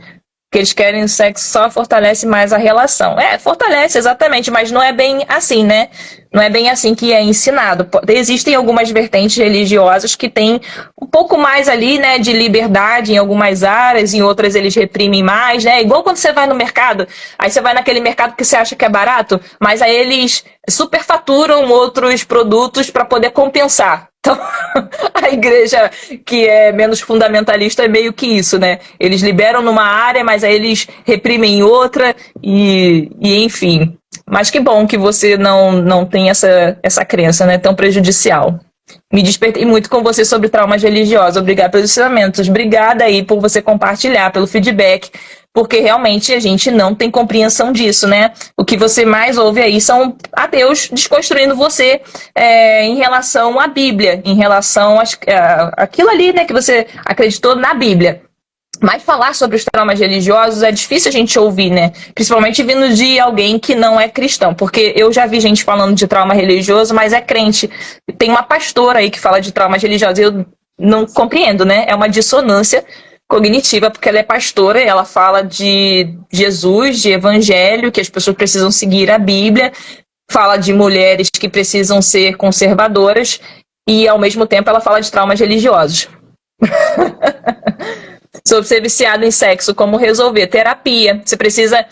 que eles querem o sexo, só fortalece mais a relação. Fortalece, exatamente, mas não é bem assim, né? Não é bem assim que é ensinado. Existem algumas vertentes religiosas que têm um pouco mais ali, né, de liberdade em algumas áreas, em outras eles reprimem mais, né? Igual quando você vai no mercado, aí você vai naquele mercado que você acha que é barato, mas aí eles superfaturam outros produtos para poder compensar. Então, a igreja que é menos fundamentalista é meio que isso, né? Eles liberam numa área, mas aí eles reprimem em outra e enfim. Mas que bom que você não tem essa crença, né, tão prejudicial. Me despertei muito com você sobre traumas religiosos. Obrigada pelos ensinamentos. Obrigada aí por você compartilhar, pelo feedback. Porque realmente a gente não tem compreensão disso, né? O que você mais ouve aí são ateus desconstruindo você em relação à Bíblia, em relação àquilo ali, né, que você acreditou na Bíblia. Mas falar sobre os traumas religiosos é difícil a gente ouvir, né? Principalmente vindo de alguém que não é cristão. Porque eu já vi gente falando de trauma religioso, mas é crente. Tem uma pastora aí que fala de traumas religiosos. Eu não compreendo, né? É uma dissonância cognitiva, porque ela é pastora e ela fala de Jesus, de evangelho, que as pessoas precisam seguir a Bíblia, fala de mulheres que precisam ser conservadoras e, ao mesmo tempo, ela fala de traumas religiosos. Sobre ser viciado em sexo, como resolver? Terapia. Você precisa...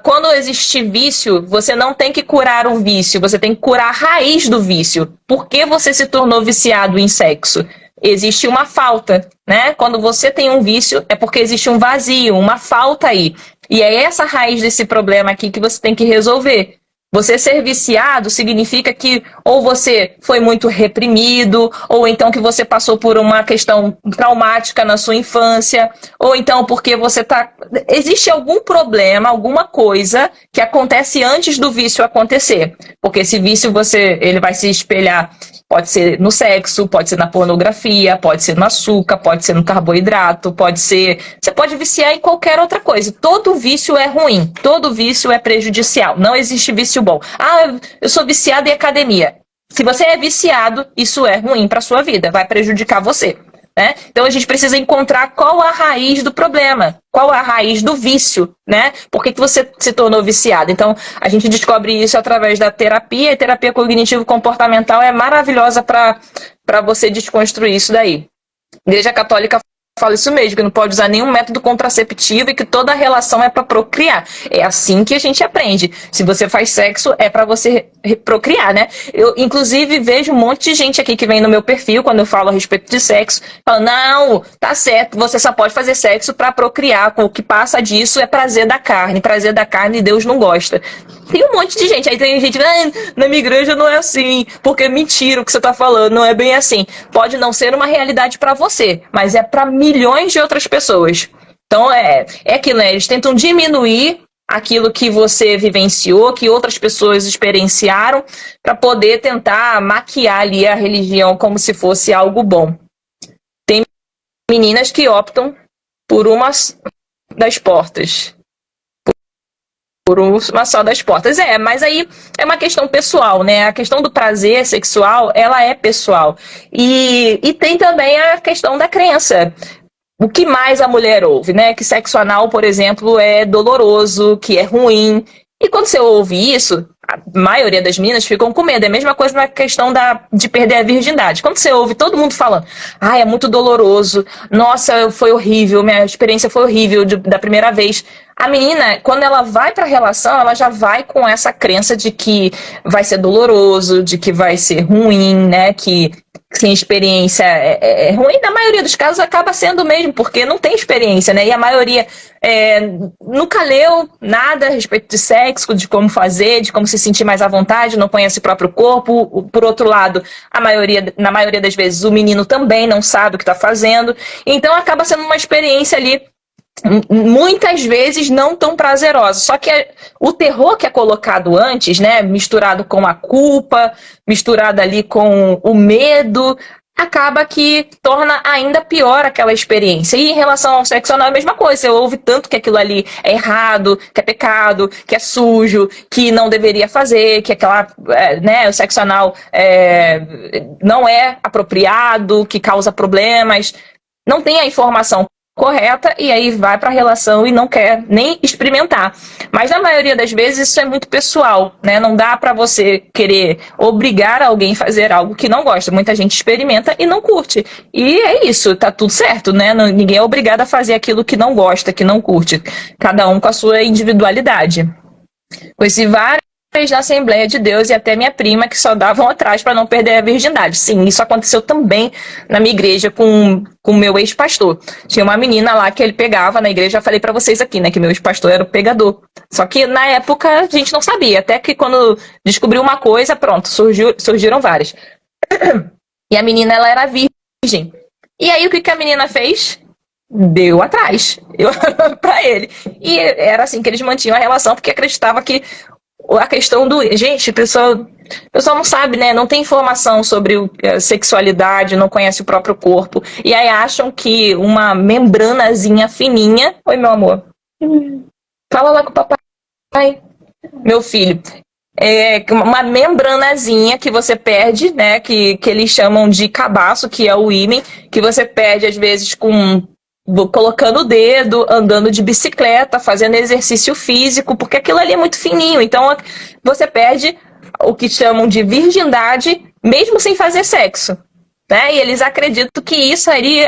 Quando existe vício, você não tem que curar um vício, você tem que curar a raiz do vício. Por que você se tornou viciado em sexo? Existe uma falta, né? Quando você tem um vício, é porque existe um vazio, uma falta aí. E é essa raiz desse problema aqui que você tem que resolver. Você ser viciado significa que ou você foi muito reprimido, ou então que você passou por uma questão traumática na sua infância, ou então porque você tá... Existe algum problema, alguma coisa que acontece antes do vício acontecer. Porque esse vício ele vai se espelhar, pode ser no sexo, pode ser na pornografia, pode ser no açúcar, pode ser no carboidrato, pode ser... Você pode viciar em qualquer outra coisa. Todo vício é ruim, todo vício é prejudicial. Não existe vício bom. Eu sou viciado em academia. Se você é viciado, isso é ruim para sua vida, vai prejudicar você, né? Então a gente precisa encontrar qual a raiz do problema, qual a raiz do vício, né? Por que você se tornou viciado? Então a gente descobre isso através da terapia, e terapia cognitivo-comportamental é maravilhosa para você desconstruir isso daí. A Igreja Católica fala isso mesmo, que não pode usar nenhum método contraceptivo e que toda relação é para procriar. É assim que a gente aprende. Se você faz sexo, é para você procriar, né? Eu, inclusive, vejo um monte de gente aqui que vem no meu perfil, quando eu falo a respeito de sexo, fala, não, tá certo, você só pode fazer sexo para procriar. O que passa disso é prazer da carne. Prazer da carne Deus não gosta. Tem um monte de gente. Aí tem gente, na minha igreja não é assim, porque mentira o que você tá falando, não é bem assim. Pode não ser uma realidade para você, mas é para milhões de outras pessoas. Então é aquilo, né? Eles tentam diminuir aquilo que você vivenciou, que outras pessoas experienciaram, para poder tentar maquiar ali a religião como se fosse algo bom. Tem meninas que optam por uma das portas. uma só das portas. Mas aí é uma questão pessoal, né? A questão do prazer sexual, ela é pessoal. E tem também a questão da crença. O que mais a mulher ouve, né? Que sexo anal, por exemplo, é doloroso, que é ruim. E quando você ouve isso, a maioria das meninas ficam com medo. É a mesma coisa na questão de perder a virgindade. Quando você ouve todo mundo falando, é muito doloroso, nossa, foi horrível, minha experiência foi horrível da primeira vez. A menina, quando ela vai para a relação, ela já vai com essa crença de que vai ser doloroso, de que vai ser ruim, né? Que sem experiência é ruim. Na maioria dos casos acaba sendo mesmo, porque não tem experiência, né? E a maioria nunca leu nada a respeito de sexo, de como fazer, de como se sentir mais à vontade, não conhece o próprio corpo. Por outro lado, na maioria das vezes, o menino também não sabe o que está fazendo. Então acaba sendo uma experiência ali muitas vezes não tão prazerosa. Só que o terror que é colocado antes, né, misturado com a culpa, misturado ali com o medo, acaba que torna ainda pior aquela experiência. E em relação ao sexo anal é a mesma coisa. Você ouve tanto que aquilo ali é errado, que é pecado, que é sujo, que não deveria fazer, que o sexo anal não é apropriado, que causa problemas. Não tem a informação correta, e aí vai para a relação e não quer nem experimentar. Mas na maioria das vezes isso é muito pessoal, né? Não dá para você querer obrigar alguém a fazer algo que não gosta. Muita gente experimenta e não curte. E é isso, tá tudo certo, né? Ninguém é obrigado a fazer aquilo que não gosta, que não curte. Cada um com a sua individualidade. Conheci várias na Assembleia de Deus e até minha prima que só davam atrás para não perder a virgindade. Sim, isso aconteceu também na minha igreja com o meu ex-pastor. Tinha uma menina lá que ele pegava na igreja, já falei para vocês aqui, né, que meu ex-pastor era o pegador. Só que na época a gente não sabia, até que quando descobriu uma coisa, pronto, surgiram várias. E a menina, ela era virgem. E aí o que a menina fez? Deu atrás para ele. E era assim que eles mantinham a relação, porque acreditava que a questão do... Gente, o pessoal não sabe, né? Não tem informação sobre sexualidade, não conhece o próprio corpo. E aí acham que uma membranazinha fininha... Oi, meu amor. Fala lá com o papai. Meu filho. Uma membranazinha que você perde, né? Que eles chamam de cabaço, que é o ímen, que você perde, às vezes, colocando o dedo, andando de bicicleta, fazendo exercício físico, porque aquilo ali é muito fininho. Então, você perde o que chamam de virgindade, mesmo sem fazer sexo, né? E eles acreditam que isso aí,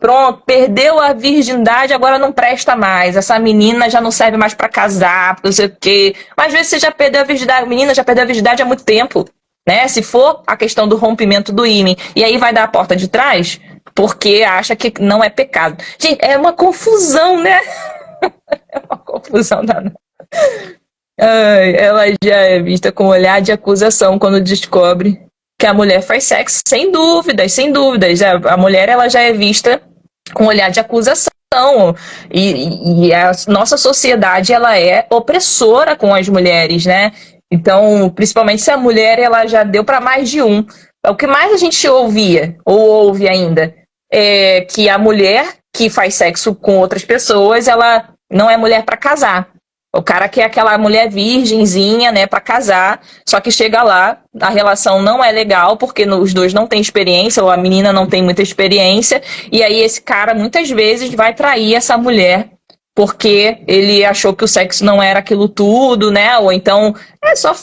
pronto, perdeu a virgindade, agora não presta mais. Essa menina já não serve mais para casar, não sei o quê. Mas às vezes você já perdeu a virgindade, a menina já perdeu a virgindade há muito tempo, né? Se for a questão do rompimento do ímen, e aí vai dar a porta de trás, porque acha que não é pecado. Gente, é uma confusão, né? É uma confusão danada. Ela já é vista com olhar de acusação quando descobre que a mulher faz sexo. Sem dúvidas, sem dúvidas. A mulher, ela já é vista com olhar de acusação. E a nossa sociedade, ela é opressora com as mulheres, né? Então, principalmente se a mulher, ela já deu para mais de um. O que mais a gente ouvia, ou ouve ainda, é que a mulher que faz sexo com outras pessoas, ela não é mulher para casar. O cara quer aquela mulher virgenzinha, né, para casar, só que chega lá, a relação não é legal, porque os dois não têm experiência, ou a menina não tem muita experiência, e aí esse cara muitas vezes vai trair essa mulher, porque ele achou que o sexo não era aquilo tudo, né, ou então é só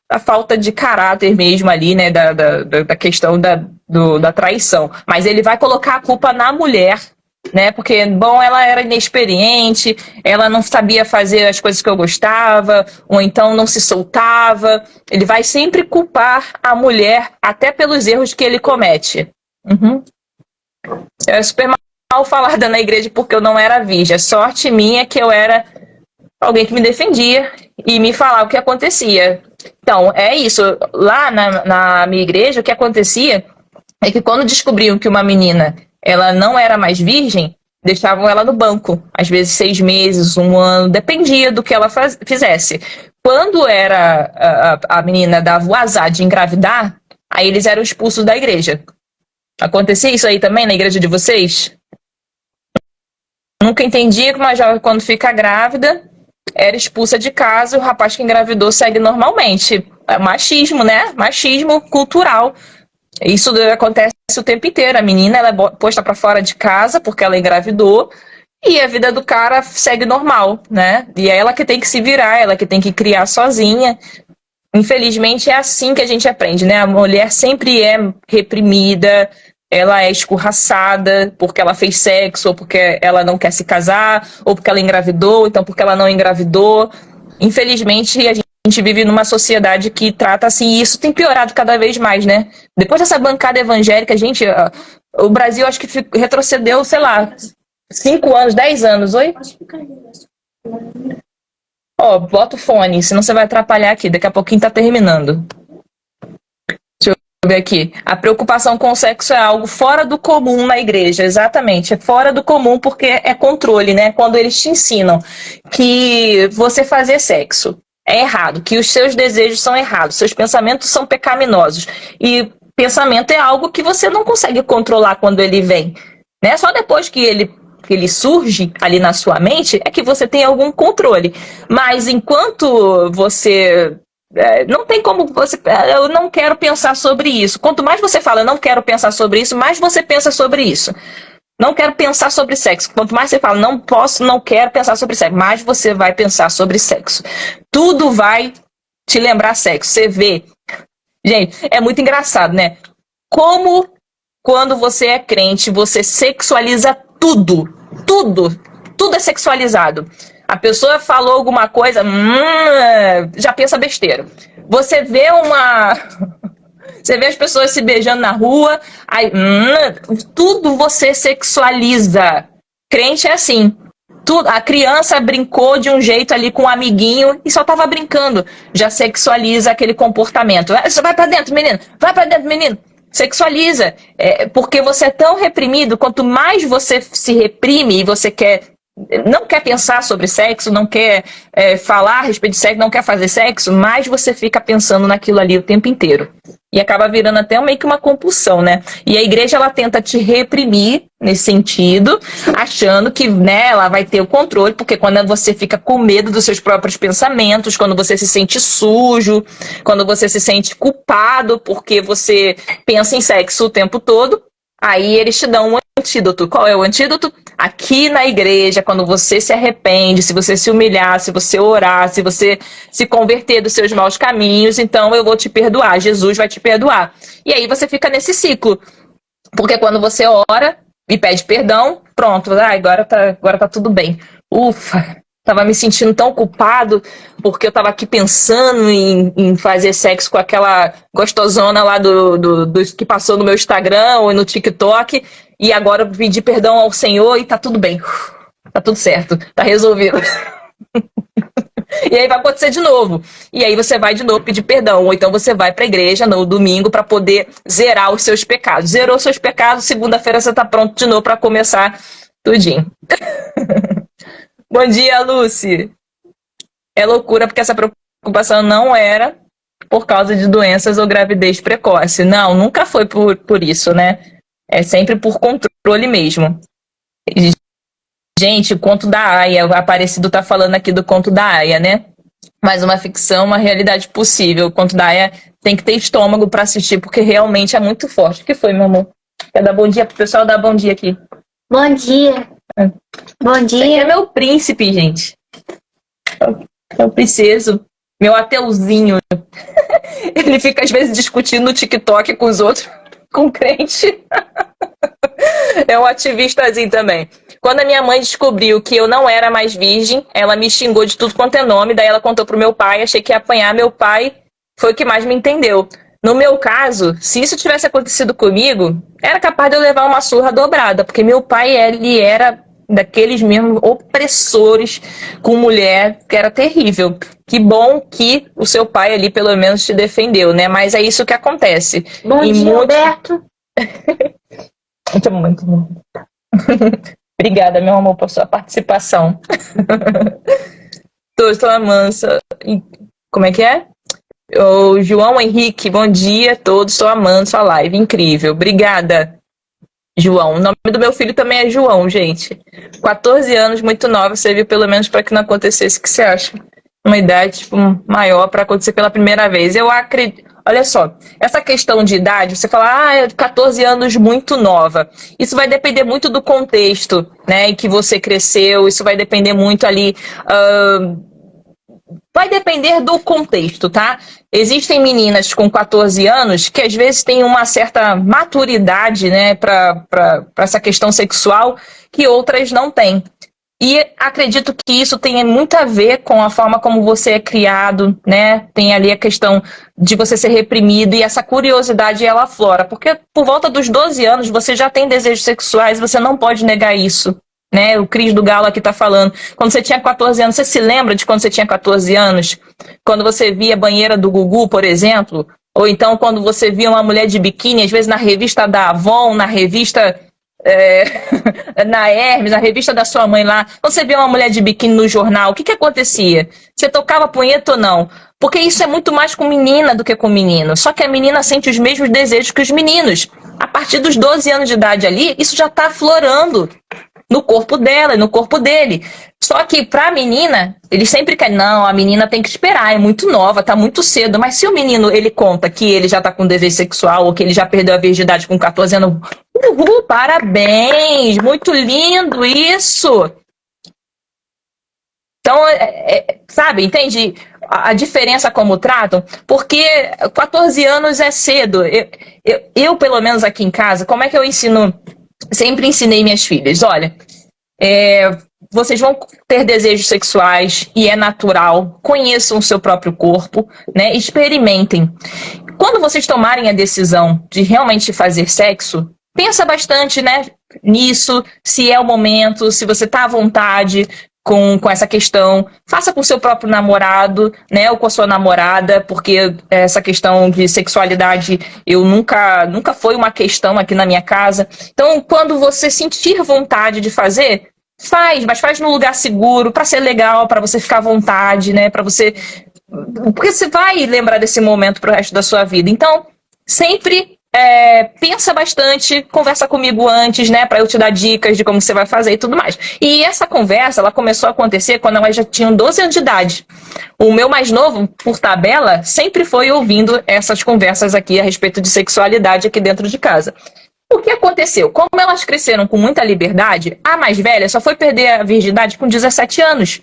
a falta de caráter mesmo ali, né, da questão da traição. Mas ele vai colocar a culpa na mulher, né, porque, bom, ela era inexperiente, ela não sabia fazer as coisas que eu gostava, ou então não se soltava. Ele vai sempre culpar a mulher, até pelos erros que ele comete. É super mal falada na igreja porque eu não era virgem. Sorte minha que eu era alguém que me defendia e me falava o que acontecia. Então, é isso. Lá na minha igreja, o que acontecia é que quando descobriam que uma menina ela não era mais virgem, deixavam ela no banco. Às vezes 6 meses, 1 ano, dependia do que ela fizesse. Quando era a menina dava o azar de engravidar, aí eles eram expulsos da igreja. Acontecia isso aí também na igreja de vocês? Nunca entendi, mas já quando fica grávida, era expulsa de casa e o rapaz que engravidou segue normalmente. É machismo, né? Machismo cultural. Isso acontece o tempo inteiro. A menina ela é posta para fora de casa porque ela engravidou e a vida do cara segue normal, né? E é ela que tem que se virar, ela que tem que criar sozinha. Infelizmente é assim que a gente aprende, né? A mulher sempre é reprimida, ela é escorraçada porque ela fez sexo, ou porque ela não quer se casar, ou porque ela engravidou, ou então porque ela não engravidou. Infelizmente a gente vive numa sociedade que trata assim, e isso tem piorado cada vez mais, né? Depois dessa bancada evangélica, gente, o Brasil acho que retrocedeu, sei lá, 5 anos, 10 anos, oi? Ó, bota o fone, senão você vai atrapalhar aqui. Daqui a pouquinho tá terminando. Deixa eu ver aqui. A preocupação com o sexo é algo fora do comum na igreja. Exatamente. É fora do comum porque é controle, né? Quando eles te ensinam que você fazer sexo é errado, que os seus desejos são errados, seus pensamentos são pecaminosos. E pensamento é algo que você não consegue controlar quando ele vem, né? Só depois que ele surge ali na sua mente, é que você tem algum controle. Mas enquanto você não tem como você. Eu não quero pensar sobre isso. Quanto mais você fala, eu não quero pensar sobre isso, mais você pensa sobre isso. Não quero pensar sobre sexo. Quanto mais você fala, não posso, não quero pensar sobre sexo, mais você vai pensar sobre sexo. Tudo vai te lembrar sexo. Você vê. Gente, é muito engraçado, né? Como quando você é crente, você sexualiza tudo. Tudo é sexualizado. A pessoa falou alguma coisa, já pensa besteira. Você vê as pessoas se beijando na rua, aí, tudo você sexualiza. Crente é assim. Tudo, a criança brincou de um jeito ali com um amiguinho e só estava brincando. Já sexualiza aquele comportamento. Vai pra dentro, menino. Vai pra dentro, menino. Sexualiza. Porque você é tão reprimido, quanto mais você se reprime e você não quer pensar sobre sexo, não quer falar a respeito de sexo, não quer fazer sexo, mais você fica pensando naquilo ali o tempo inteiro. E acaba virando até meio que uma compulsão, né? E a igreja, ela tenta te reprimir nesse sentido, achando que, né, ela vai ter o controle, porque quando você fica com medo dos seus próprios pensamentos, quando você se sente sujo, quando você se sente culpado porque você pensa em sexo o tempo todo, aí eles te dão um antídoto. Qual é o antídoto? Aqui na igreja, quando você se arrepende, se você se humilhar, se você orar, se você se converter dos seus maus caminhos, então eu vou te perdoar, Jesus vai te perdoar. E aí você fica nesse ciclo. Porque quando você ora e pede perdão, pronto, agora tá tudo bem. Ufa, tava me sentindo tão culpado porque eu tava aqui pensando em fazer sexo com aquela gostosona lá do que passou no meu Instagram ou no TikTok, e agora eu pedi perdão ao Senhor e tá tudo bem. Tá tudo certo, tá resolvido. E aí vai acontecer de novo. E aí você vai de novo pedir perdão. Ou então você vai para a igreja no domingo para poder zerar os seus pecados. Zerou seus pecados, segunda-feira você tá pronto de novo para começar tudinho. Bom dia, Lucy. É loucura porque essa preocupação não era por causa de doenças ou gravidez precoce. Não, nunca foi por isso, né? É sempre por controle mesmo. Gente, o conto da Aya, o Aparecido tá falando aqui do conto da Aya, né? Mais uma ficção, uma realidade possível. O conto da Aya tem que ter estômago para assistir, porque realmente é muito forte. O que foi, meu amor? Quer dar bom dia pro pessoal? Dar bom dia aqui. Bom dia. Bom dia. Esse aqui é meu príncipe, gente. É o princeso. Meu ateuzinho. Ele fica, às vezes, discutindo no TikTok com os outros, com crente. É um ativistazinho também. Quando a minha mãe descobriu que eu não era mais virgem, ela me xingou de tudo quanto é nome, daí ela contou pro meu pai, achei que ia apanhar, meu pai foi o que mais me entendeu. No meu caso, se isso tivesse acontecido comigo, era capaz de eu levar uma surra dobrada, porque meu pai, ele era daqueles mesmos opressores com mulher, que era terrível. Que bom que o seu pai ali pelo menos te defendeu, né? Mas é isso que acontece. Bom dia, Roberto. Muito bom. Obrigada, meu amor, por sua participação. Estou amando. Como é que é? O João Henrique, bom dia a todos. Estou amando sua live, incrível. Obrigada. João. O nome do meu filho também é João, gente. 14 anos, muito nova, serviu pelo menos para que não acontecesse o que você acha. Uma idade tipo, maior para acontecer pela primeira vez. Eu acredito. Olha só, essa questão de idade, você fala, 14 anos muito nova. Isso vai depender muito do contexto, né, em que você cresceu, isso vai depender muito ali. Vai depender do contexto, tá? Existem meninas com 14 anos que às vezes têm uma certa maturidade, né, para essa questão sexual que outras não têm. E acredito que isso tem muito a ver com a forma como você é criado, né? Tem ali a questão de você ser reprimido e essa curiosidade ela aflora. Porque por volta dos 12 anos você já tem desejos sexuais, você não pode negar isso, né? O Cris do Galo aqui tá falando. Quando você tinha 14 anos, você se lembra de quando você tinha 14 anos? Quando você via a banheira do Gugu, por exemplo? Ou então quando você via uma mulher de biquíni, às vezes na revista da Avon, na revista... na Hermes, na revista da sua mãe lá, quando você vê uma mulher de biquíni no jornal, o que acontecia? Você tocava punheta ou não? Porque isso é muito mais com menina do que com menino. Só que a menina sente os mesmos desejos que os meninos. A partir dos 12 anos de idade ali, isso já está aflorando no corpo dela e no corpo dele. Só que pra menina, eles sempre querem, não, a menina tem que esperar, é muito nova, tá muito cedo. Mas se o menino, ele conta que ele já tá com desejo sexual ou que ele já perdeu a virgindade com 14 anos, parabéns, muito lindo isso. Então, sabe, entende a diferença como tratam? Porque 14 anos é cedo. Eu, pelo menos aqui em casa, como é que eu ensino? Sempre ensinei minhas filhas, olha, vocês vão ter desejos sexuais e é natural, conheçam o seu próprio corpo, né? Experimentem. Quando vocês tomarem a decisão de realmente fazer sexo, pensa bastante, né, nisso, se é o momento, se você está à vontade com essa questão. Faça com o seu próprio namorado, né, ou com a sua namorada, porque essa questão de sexualidade nunca foi uma questão aqui na minha casa. Então, quando você sentir vontade de fazer, mas faz num lugar seguro, para ser legal, para você ficar à vontade, né, para você... Porque você vai lembrar desse momento pro resto da sua vida. Então, sempre... pensa bastante, conversa comigo antes, né, para eu te dar dicas de como você vai fazer e tudo mais. E essa conversa, ela começou a acontecer quando elas já tinham 12 anos de idade. O meu mais novo, por tabela, sempre foi ouvindo essas conversas aqui a respeito de sexualidade aqui dentro de casa. O que aconteceu? Como elas cresceram com muita liberdade, a mais velha só foi perder a virgindade com 17 anos.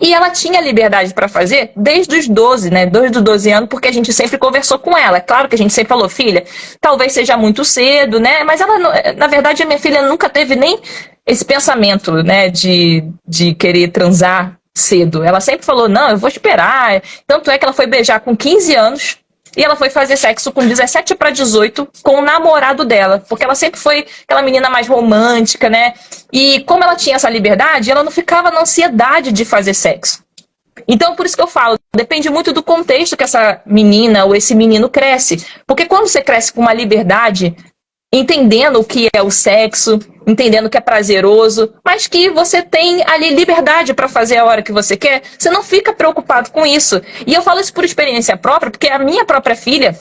E ela tinha liberdade para fazer desde os 12, né? Desde os 12 anos, porque a gente sempre conversou com ela. Claro que a gente sempre falou, filha, talvez seja muito cedo, né? Mas ela, na verdade, a minha filha nunca teve nem esse pensamento, né? De querer transar cedo. Ela sempre falou, não, eu vou esperar. Tanto é que ela foi beijar com 15 anos. E ela foi fazer sexo com 17 para 18 com o namorado dela. Porque ela sempre foi aquela menina mais romântica, né? E como ela tinha essa liberdade, ela não ficava na ansiedade de fazer sexo. Então, por isso que eu falo, depende muito do contexto que essa menina ou esse menino cresce. Porque quando você cresce com uma liberdade, entendendo o que é o sexo, entendendo que é prazeroso, mas que você tem ali liberdade para fazer a hora que você quer, você não fica preocupado com isso. E eu falo isso por experiência própria, porque a minha própria filha,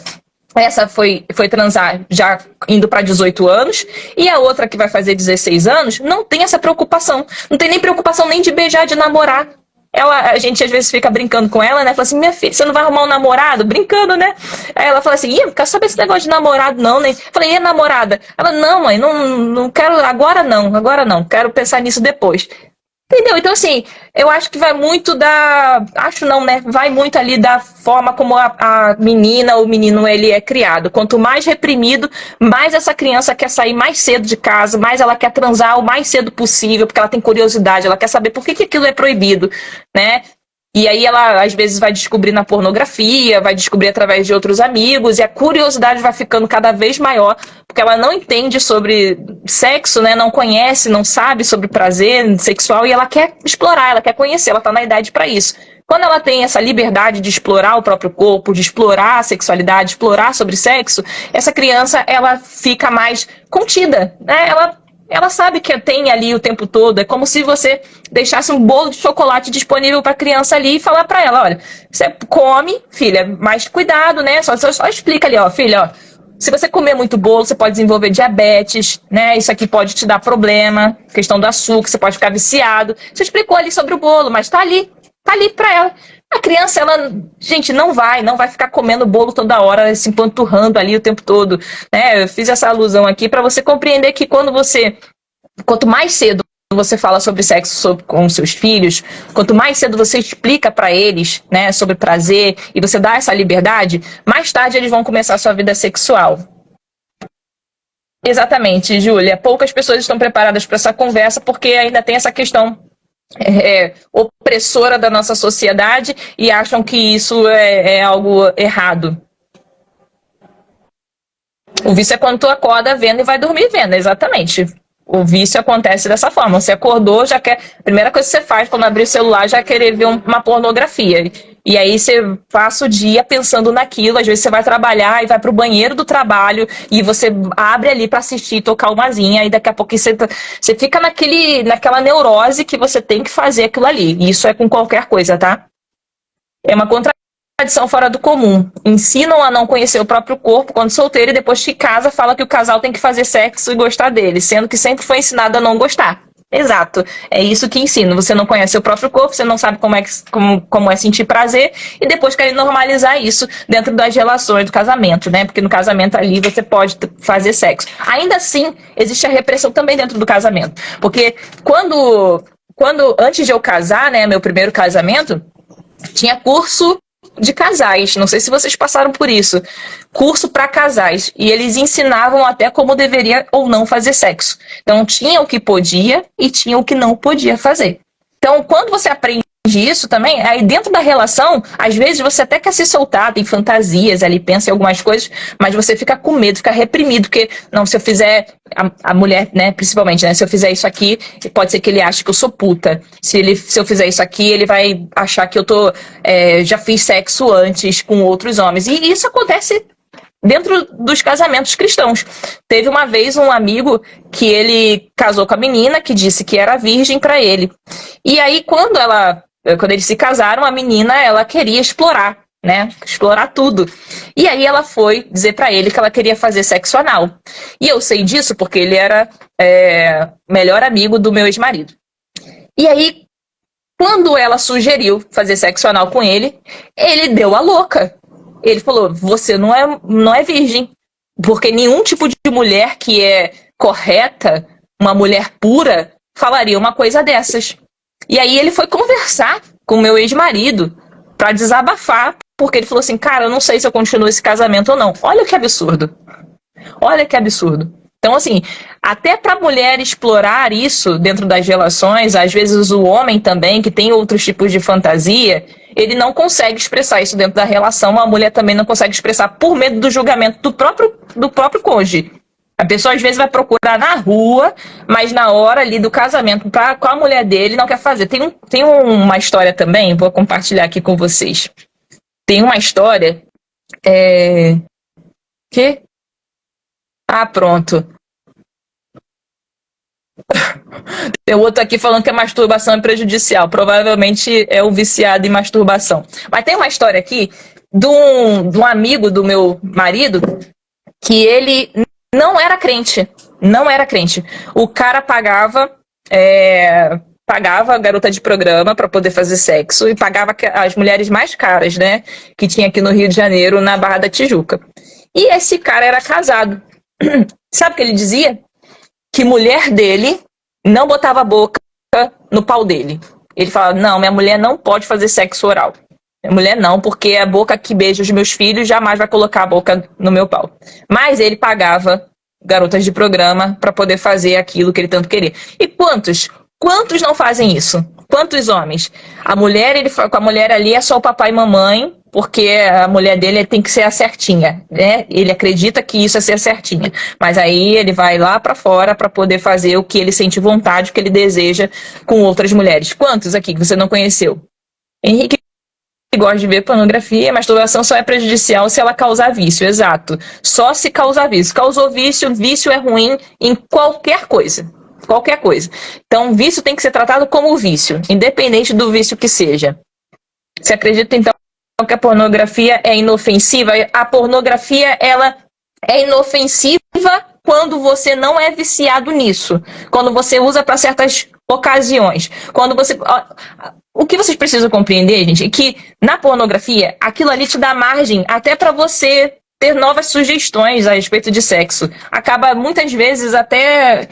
essa foi transar já indo para 18 anos, e a outra que vai fazer 16 anos, não tem essa preocupação. Não tem nem preocupação nem de beijar, de namorar. A gente às vezes fica brincando com ela, né? Fala assim, minha filha, você não vai arrumar um namorado? Brincando, né? Aí ela fala assim, não quero saber esse negócio de namorado não, né? Falei, e a namorada? Ela, não, mãe, não quero, agora não, quero pensar nisso depois. Entendeu? Então, assim, eu acho que vai muito vai muito ali da forma como a menina ou o menino ele é criado. Quanto mais reprimido, mais essa criança quer sair mais cedo de casa, mais ela quer transar o mais cedo possível, porque ela tem curiosidade, ela quer saber por que aquilo é proibido, né? E aí ela, às vezes, vai descobrir na pornografia, vai descobrir através de outros amigos, e a curiosidade vai ficando cada vez maior, porque ela não entende sobre sexo, né? Não conhece, não sabe sobre prazer sexual, e ela quer explorar, ela quer conhecer, ela está na idade para isso. Quando ela tem essa liberdade de explorar o próprio corpo, de explorar a sexualidade, explorar sobre sexo, essa criança, ela fica mais contida, né? Ela sabe que tem ali o tempo todo. É como se você deixasse um bolo de chocolate disponível para a criança ali e falar para ela, olha, você come, filha, mas cuidado, né? Só explica ali, ó, filha, ó, Se você comer muito bolo, você pode desenvolver diabetes, né? Isso aqui pode te dar problema, questão do açúcar, você pode ficar viciado. Você explicou ali sobre o bolo, mas tá ali pra ela. A criança, ela, gente, não vai ficar comendo bolo toda hora, se empanturrando ali o tempo todo, né? Eu fiz essa alusão aqui para você compreender que quanto mais cedo você fala sobre sexo com seus filhos, quanto mais cedo você explica para eles, né, sobre prazer e você dá essa liberdade, mais tarde eles vão começar a sua vida sexual. Exatamente, Júlia. Poucas pessoas estão preparadas para essa conversa porque ainda tem essa questão opressora da nossa sociedade e acham que isso é algo errado. O vício é quando tu acorda vendo e vai dormir vendo, exatamente. O vício acontece dessa forma. Você acordou, já quer. A primeira coisa que você faz quando abrir o celular já é querer ver uma pornografia. E aí você passa o dia pensando naquilo. Às vezes você vai trabalhar e vai pro banheiro do trabalho e você abre ali para assistir, tocar umazinha. E daqui a pouco você fica naquela neurose que você tem que fazer aquilo ali. E isso é com qualquer coisa, tá? É uma contradição fora do comum. Ensinam a não conhecer o próprio corpo quando solteiro e depois que casa fala que o casal tem que fazer sexo e gostar dele, sendo que sempre foi ensinado a não gostar. Exato. É isso que ensina. Você não conhece o próprio corpo, você não sabe como é sentir prazer e depois querem normalizar isso dentro das relações do casamento, né? Porque no casamento ali você pode fazer sexo. Ainda assim, existe a repressão também dentro do casamento. Porque quando antes de eu casar, né, meu primeiro casamento, tinha curso de casais, não sei se vocês passaram por isso, curso para casais, e eles ensinavam até como deveria ou não fazer sexo. Então tinha o que podia e tinha o que não podia fazer. Então quando você aprende isso também, aí dentro da relação, às vezes você até quer se soltar, tem fantasias ali, pensa em algumas coisas, mas você fica com medo, fica reprimido, porque não, se eu fizer, a mulher, né, principalmente, né, se eu fizer isso aqui, pode ser que ele ache que eu sou puta. Se eu fizer isso aqui, ele vai achar que eu já fiz sexo antes com outros homens. E isso acontece dentro dos casamentos cristãos. Teve uma vez um amigo que ele casou com a menina, que disse que era virgem para ele. E aí, quando eles se casaram, a menina, ela queria explorar, né? Explorar tudo. E aí ela foi dizer pra ele que ela queria fazer sexo anal. E eu sei disso porque ele era melhor amigo do meu ex-marido. E aí, quando ela sugeriu fazer sexo anal com ele, ele deu a louca. Ele falou, você não é virgem. Porque nenhum tipo de mulher que é correta, uma mulher pura, falaria uma coisa dessas. E aí ele foi conversar com o meu ex-marido para desabafar, porque ele falou assim, cara, eu não sei se eu continuo esse casamento ou não. Olha que absurdo. Olha que absurdo. Então, assim, até para a mulher explorar isso dentro das relações, às vezes o homem também, que tem outros tipos de fantasia, ele não consegue expressar isso dentro da relação, a mulher também não consegue expressar por medo do julgamento do próprio cônjuge. A pessoa às vezes vai procurar na rua, mas na hora ali do casamento com a mulher dele não quer fazer. Tem uma história também, vou compartilhar aqui com vocês. Tem uma história que... Ah, pronto. Tem outro aqui falando que a masturbação é prejudicial. Provavelmente é o viciado em masturbação. Mas tem uma história aqui de um amigo do meu marido que ele não era crente. Não era crente. O cara pagava a garota de programa para poder fazer sexo e pagava as mulheres mais caras, né? Que tinha aqui no Rio de Janeiro, na Barra da Tijuca. E esse cara era casado. Sabe o que ele dizia? Que mulher dele não botava a boca no pau dele. Ele falava, não, minha mulher não pode fazer sexo oral. Minha mulher não, porque a boca que beija os meus filhos jamais vai colocar a boca no meu pau. Mas ele pagava garotas de programa para poder fazer aquilo que ele tanto queria. E quantos não fazem isso? Quantos homens? Com a mulher ali é só o papai e mamãe, porque a mulher dele tem que ser a certinha, né? Ele acredita que isso é ser certinha. Mas aí ele vai lá pra fora pra poder fazer o que ele sente vontade, o que ele deseja com outras mulheres. Quantos aqui que você não conheceu? Henrique gosta de ver pornografia, masturbação só é prejudicial se ela causar vício, exato. Só se causar vício. Causou vício, vício é ruim em qualquer coisa. Qualquer coisa. Então, vício tem que ser tratado como vício, independente do vício que seja. Você acredita, então, que a pornografia é inofensiva? A pornografia, ela é inofensiva quando você não é viciado nisso, quando você usa para certas ocasiões, quando você... O que vocês precisam compreender, gente, é que na pornografia, aquilo ali te dá margem até para você ter novas sugestões a respeito de sexo. Acaba, muitas vezes, até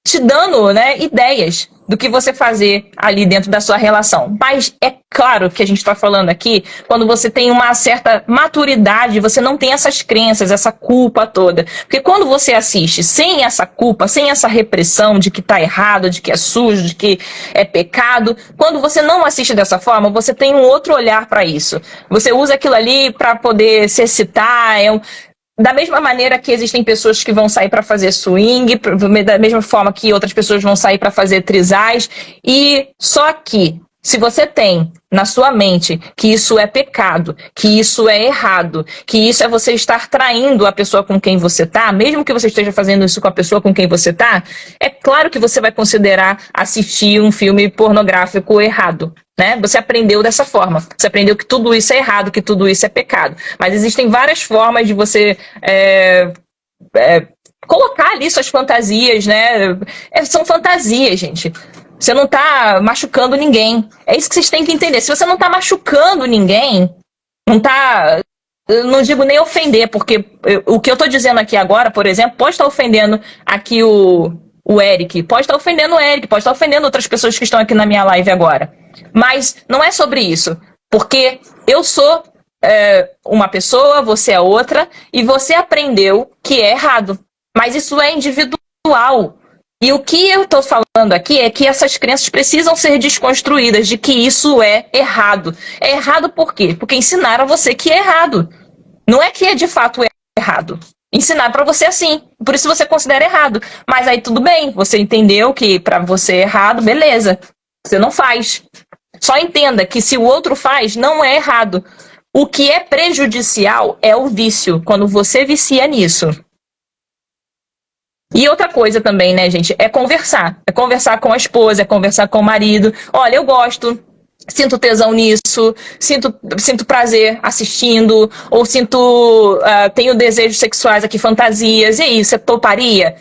te dando, né, ideias do que você fazer ali dentro da sua relação. Mas é claro que a gente está falando aqui quando você tem uma certa maturidade, você não tem essas crenças, essa culpa toda. Porque quando você assiste sem essa culpa, sem essa repressão de que está errado, de que é sujo, de que é pecado, quando você não assiste dessa forma, você tem um outro olhar para isso. Você usa aquilo ali para poder se excitar, da mesma maneira que existem pessoas que vão sair para fazer swing, da mesma forma que outras pessoas vão sair para fazer trisais, e só que se você tem na sua mente que isso é pecado, que isso é errado, que isso é você estar traindo a pessoa com quem você está, mesmo que você esteja fazendo isso com a pessoa com quem você está, é claro que você vai considerar assistir um filme pornográfico errado. Né? Você aprendeu dessa forma. Você aprendeu que tudo isso é errado, que tudo isso é pecado. Mas existem várias formas de você colocar ali suas fantasias, né? São fantasias, gente. Você não está machucando ninguém. É isso que vocês têm que entender. Se você não está machucando ninguém, não está... Eu não digo nem ofender, porque o que eu estou dizendo aqui agora, por exemplo, pode estar ofendendo aqui o Eric, pode estar ofendendo o Eric, pode estar ofendendo outras pessoas que estão aqui na minha live agora. Mas não é sobre isso, porque eu sou uma pessoa, você é outra, e você aprendeu que é errado. Mas isso é individual. E o que eu estou falando aqui é que essas crenças precisam ser desconstruídas, de que isso é errado. É errado por quê? Porque ensinaram a você que é errado. Não é que é de fato errado. Ensinar para você assim, por isso você considera errado. Mas aí tudo bem, você entendeu que para você é errado, beleza. Você não faz. Só entenda que se o outro faz, não é errado. O que é prejudicial é o vício, quando você vicia nisso. E outra coisa também, né, gente, é conversar. É conversar com a esposa, é conversar com o marido. Olha, eu gosto, sinto tesão nisso, sinto prazer assistindo, ou tenho desejos sexuais aqui, fantasias. E aí, você toparia?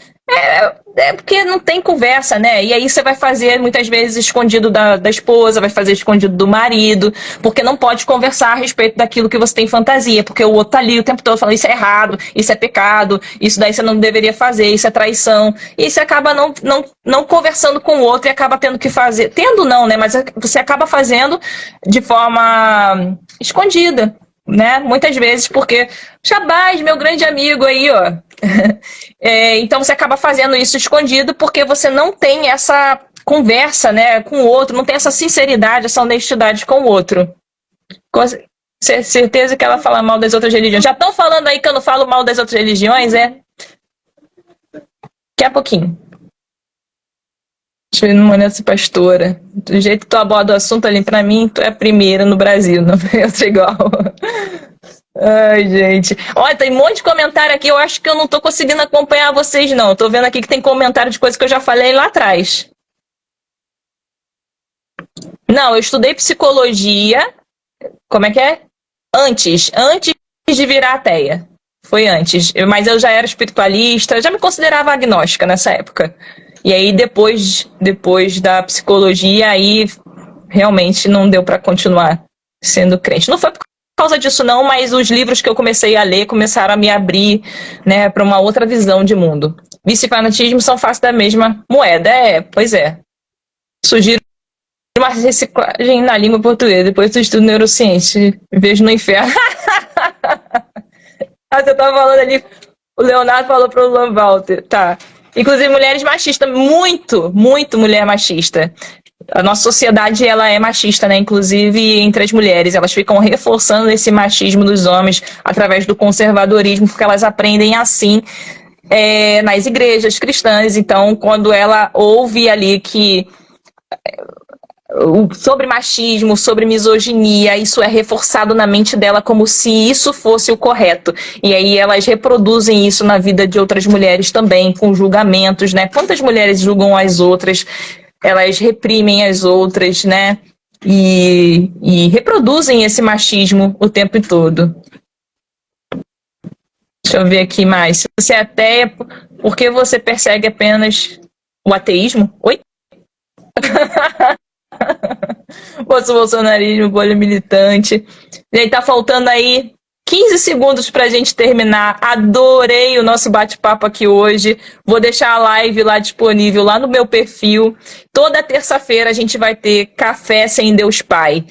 É porque não tem conversa, né? E aí você vai fazer, muitas vezes, escondido da esposa, vai fazer escondido do marido, porque não pode conversar a respeito daquilo que você tem fantasia, porque o outro tá ali o tempo todo falando, isso é errado, isso é pecado, isso daí você não deveria fazer, isso é traição. E você acaba não conversando com o outro e acaba tendo que fazer. Tendo não, né? Mas você acaba fazendo de forma escondida, né? Muitas vezes, porque Shabazz, meu grande amigo aí, ó. Então você acaba fazendo isso escondido porque você não tem essa conversa, né, com o outro, não tem essa sinceridade, essa honestidade com o outro. Certeza que ela fala mal das outras religiões. Já estão falando aí que eu não falo mal das outras religiões, é? Daqui a pouquinho. Deixa eu ir numa nessa pastora. Do jeito que tu aborda o assunto ali, pra mim, tu é a primeira no Brasil, não é outra igual. Ai, gente. Olha, tem um monte de comentário aqui. Eu acho que eu não tô conseguindo acompanhar vocês, não. Tô vendo aqui que tem comentário de coisas que eu já falei lá atrás. Não, eu estudei psicologia. Como é que é? Antes de virar ateia. Foi antes. Mas eu já era espiritualista, já me considerava agnóstica nessa época. E aí, depois da psicologia, aí realmente não deu para continuar sendo crente. Não foi por causa disso não, mas os livros que eu comecei a ler começaram a me abrir, né, para uma outra visão de mundo. Vício e fanatismo são faces da mesma moeda. Pois é. Sugiro uma reciclagem na língua portuguesa, depois do estudo neurociência. Vejo no inferno. Você estava falando ali, o Leonardo falou para o Luan Walter. Tá. Inclusive mulheres machistas, muito mulher machista. A nossa sociedade, ela é machista, né? Inclusive entre as mulheres. Elas ficam reforçando esse machismo dos homens através do conservadorismo, porque elas aprendem assim nas igrejas cristãs. Então, quando ela ouve ali que sobre machismo, sobre misoginia, isso é reforçado na mente dela como se isso fosse o correto. E aí elas reproduzem isso na vida de outras mulheres também, com julgamentos, né? Quantas mulheres julgam as outras? Elas reprimem as outras, né? E reproduzem esse machismo o tempo todo. Deixa eu ver aqui mais. Se você é ateia, por que você persegue apenas o ateísmo? Oi? Bolsonarismo, bolha militante. Gente, tá faltando aí 15 segundos pra gente terminar. Adorei o nosso bate-papo aqui hoje. Vou deixar a live lá disponível, lá no meu perfil. Toda terça-feira a gente vai ter Café Sem Deus Pai.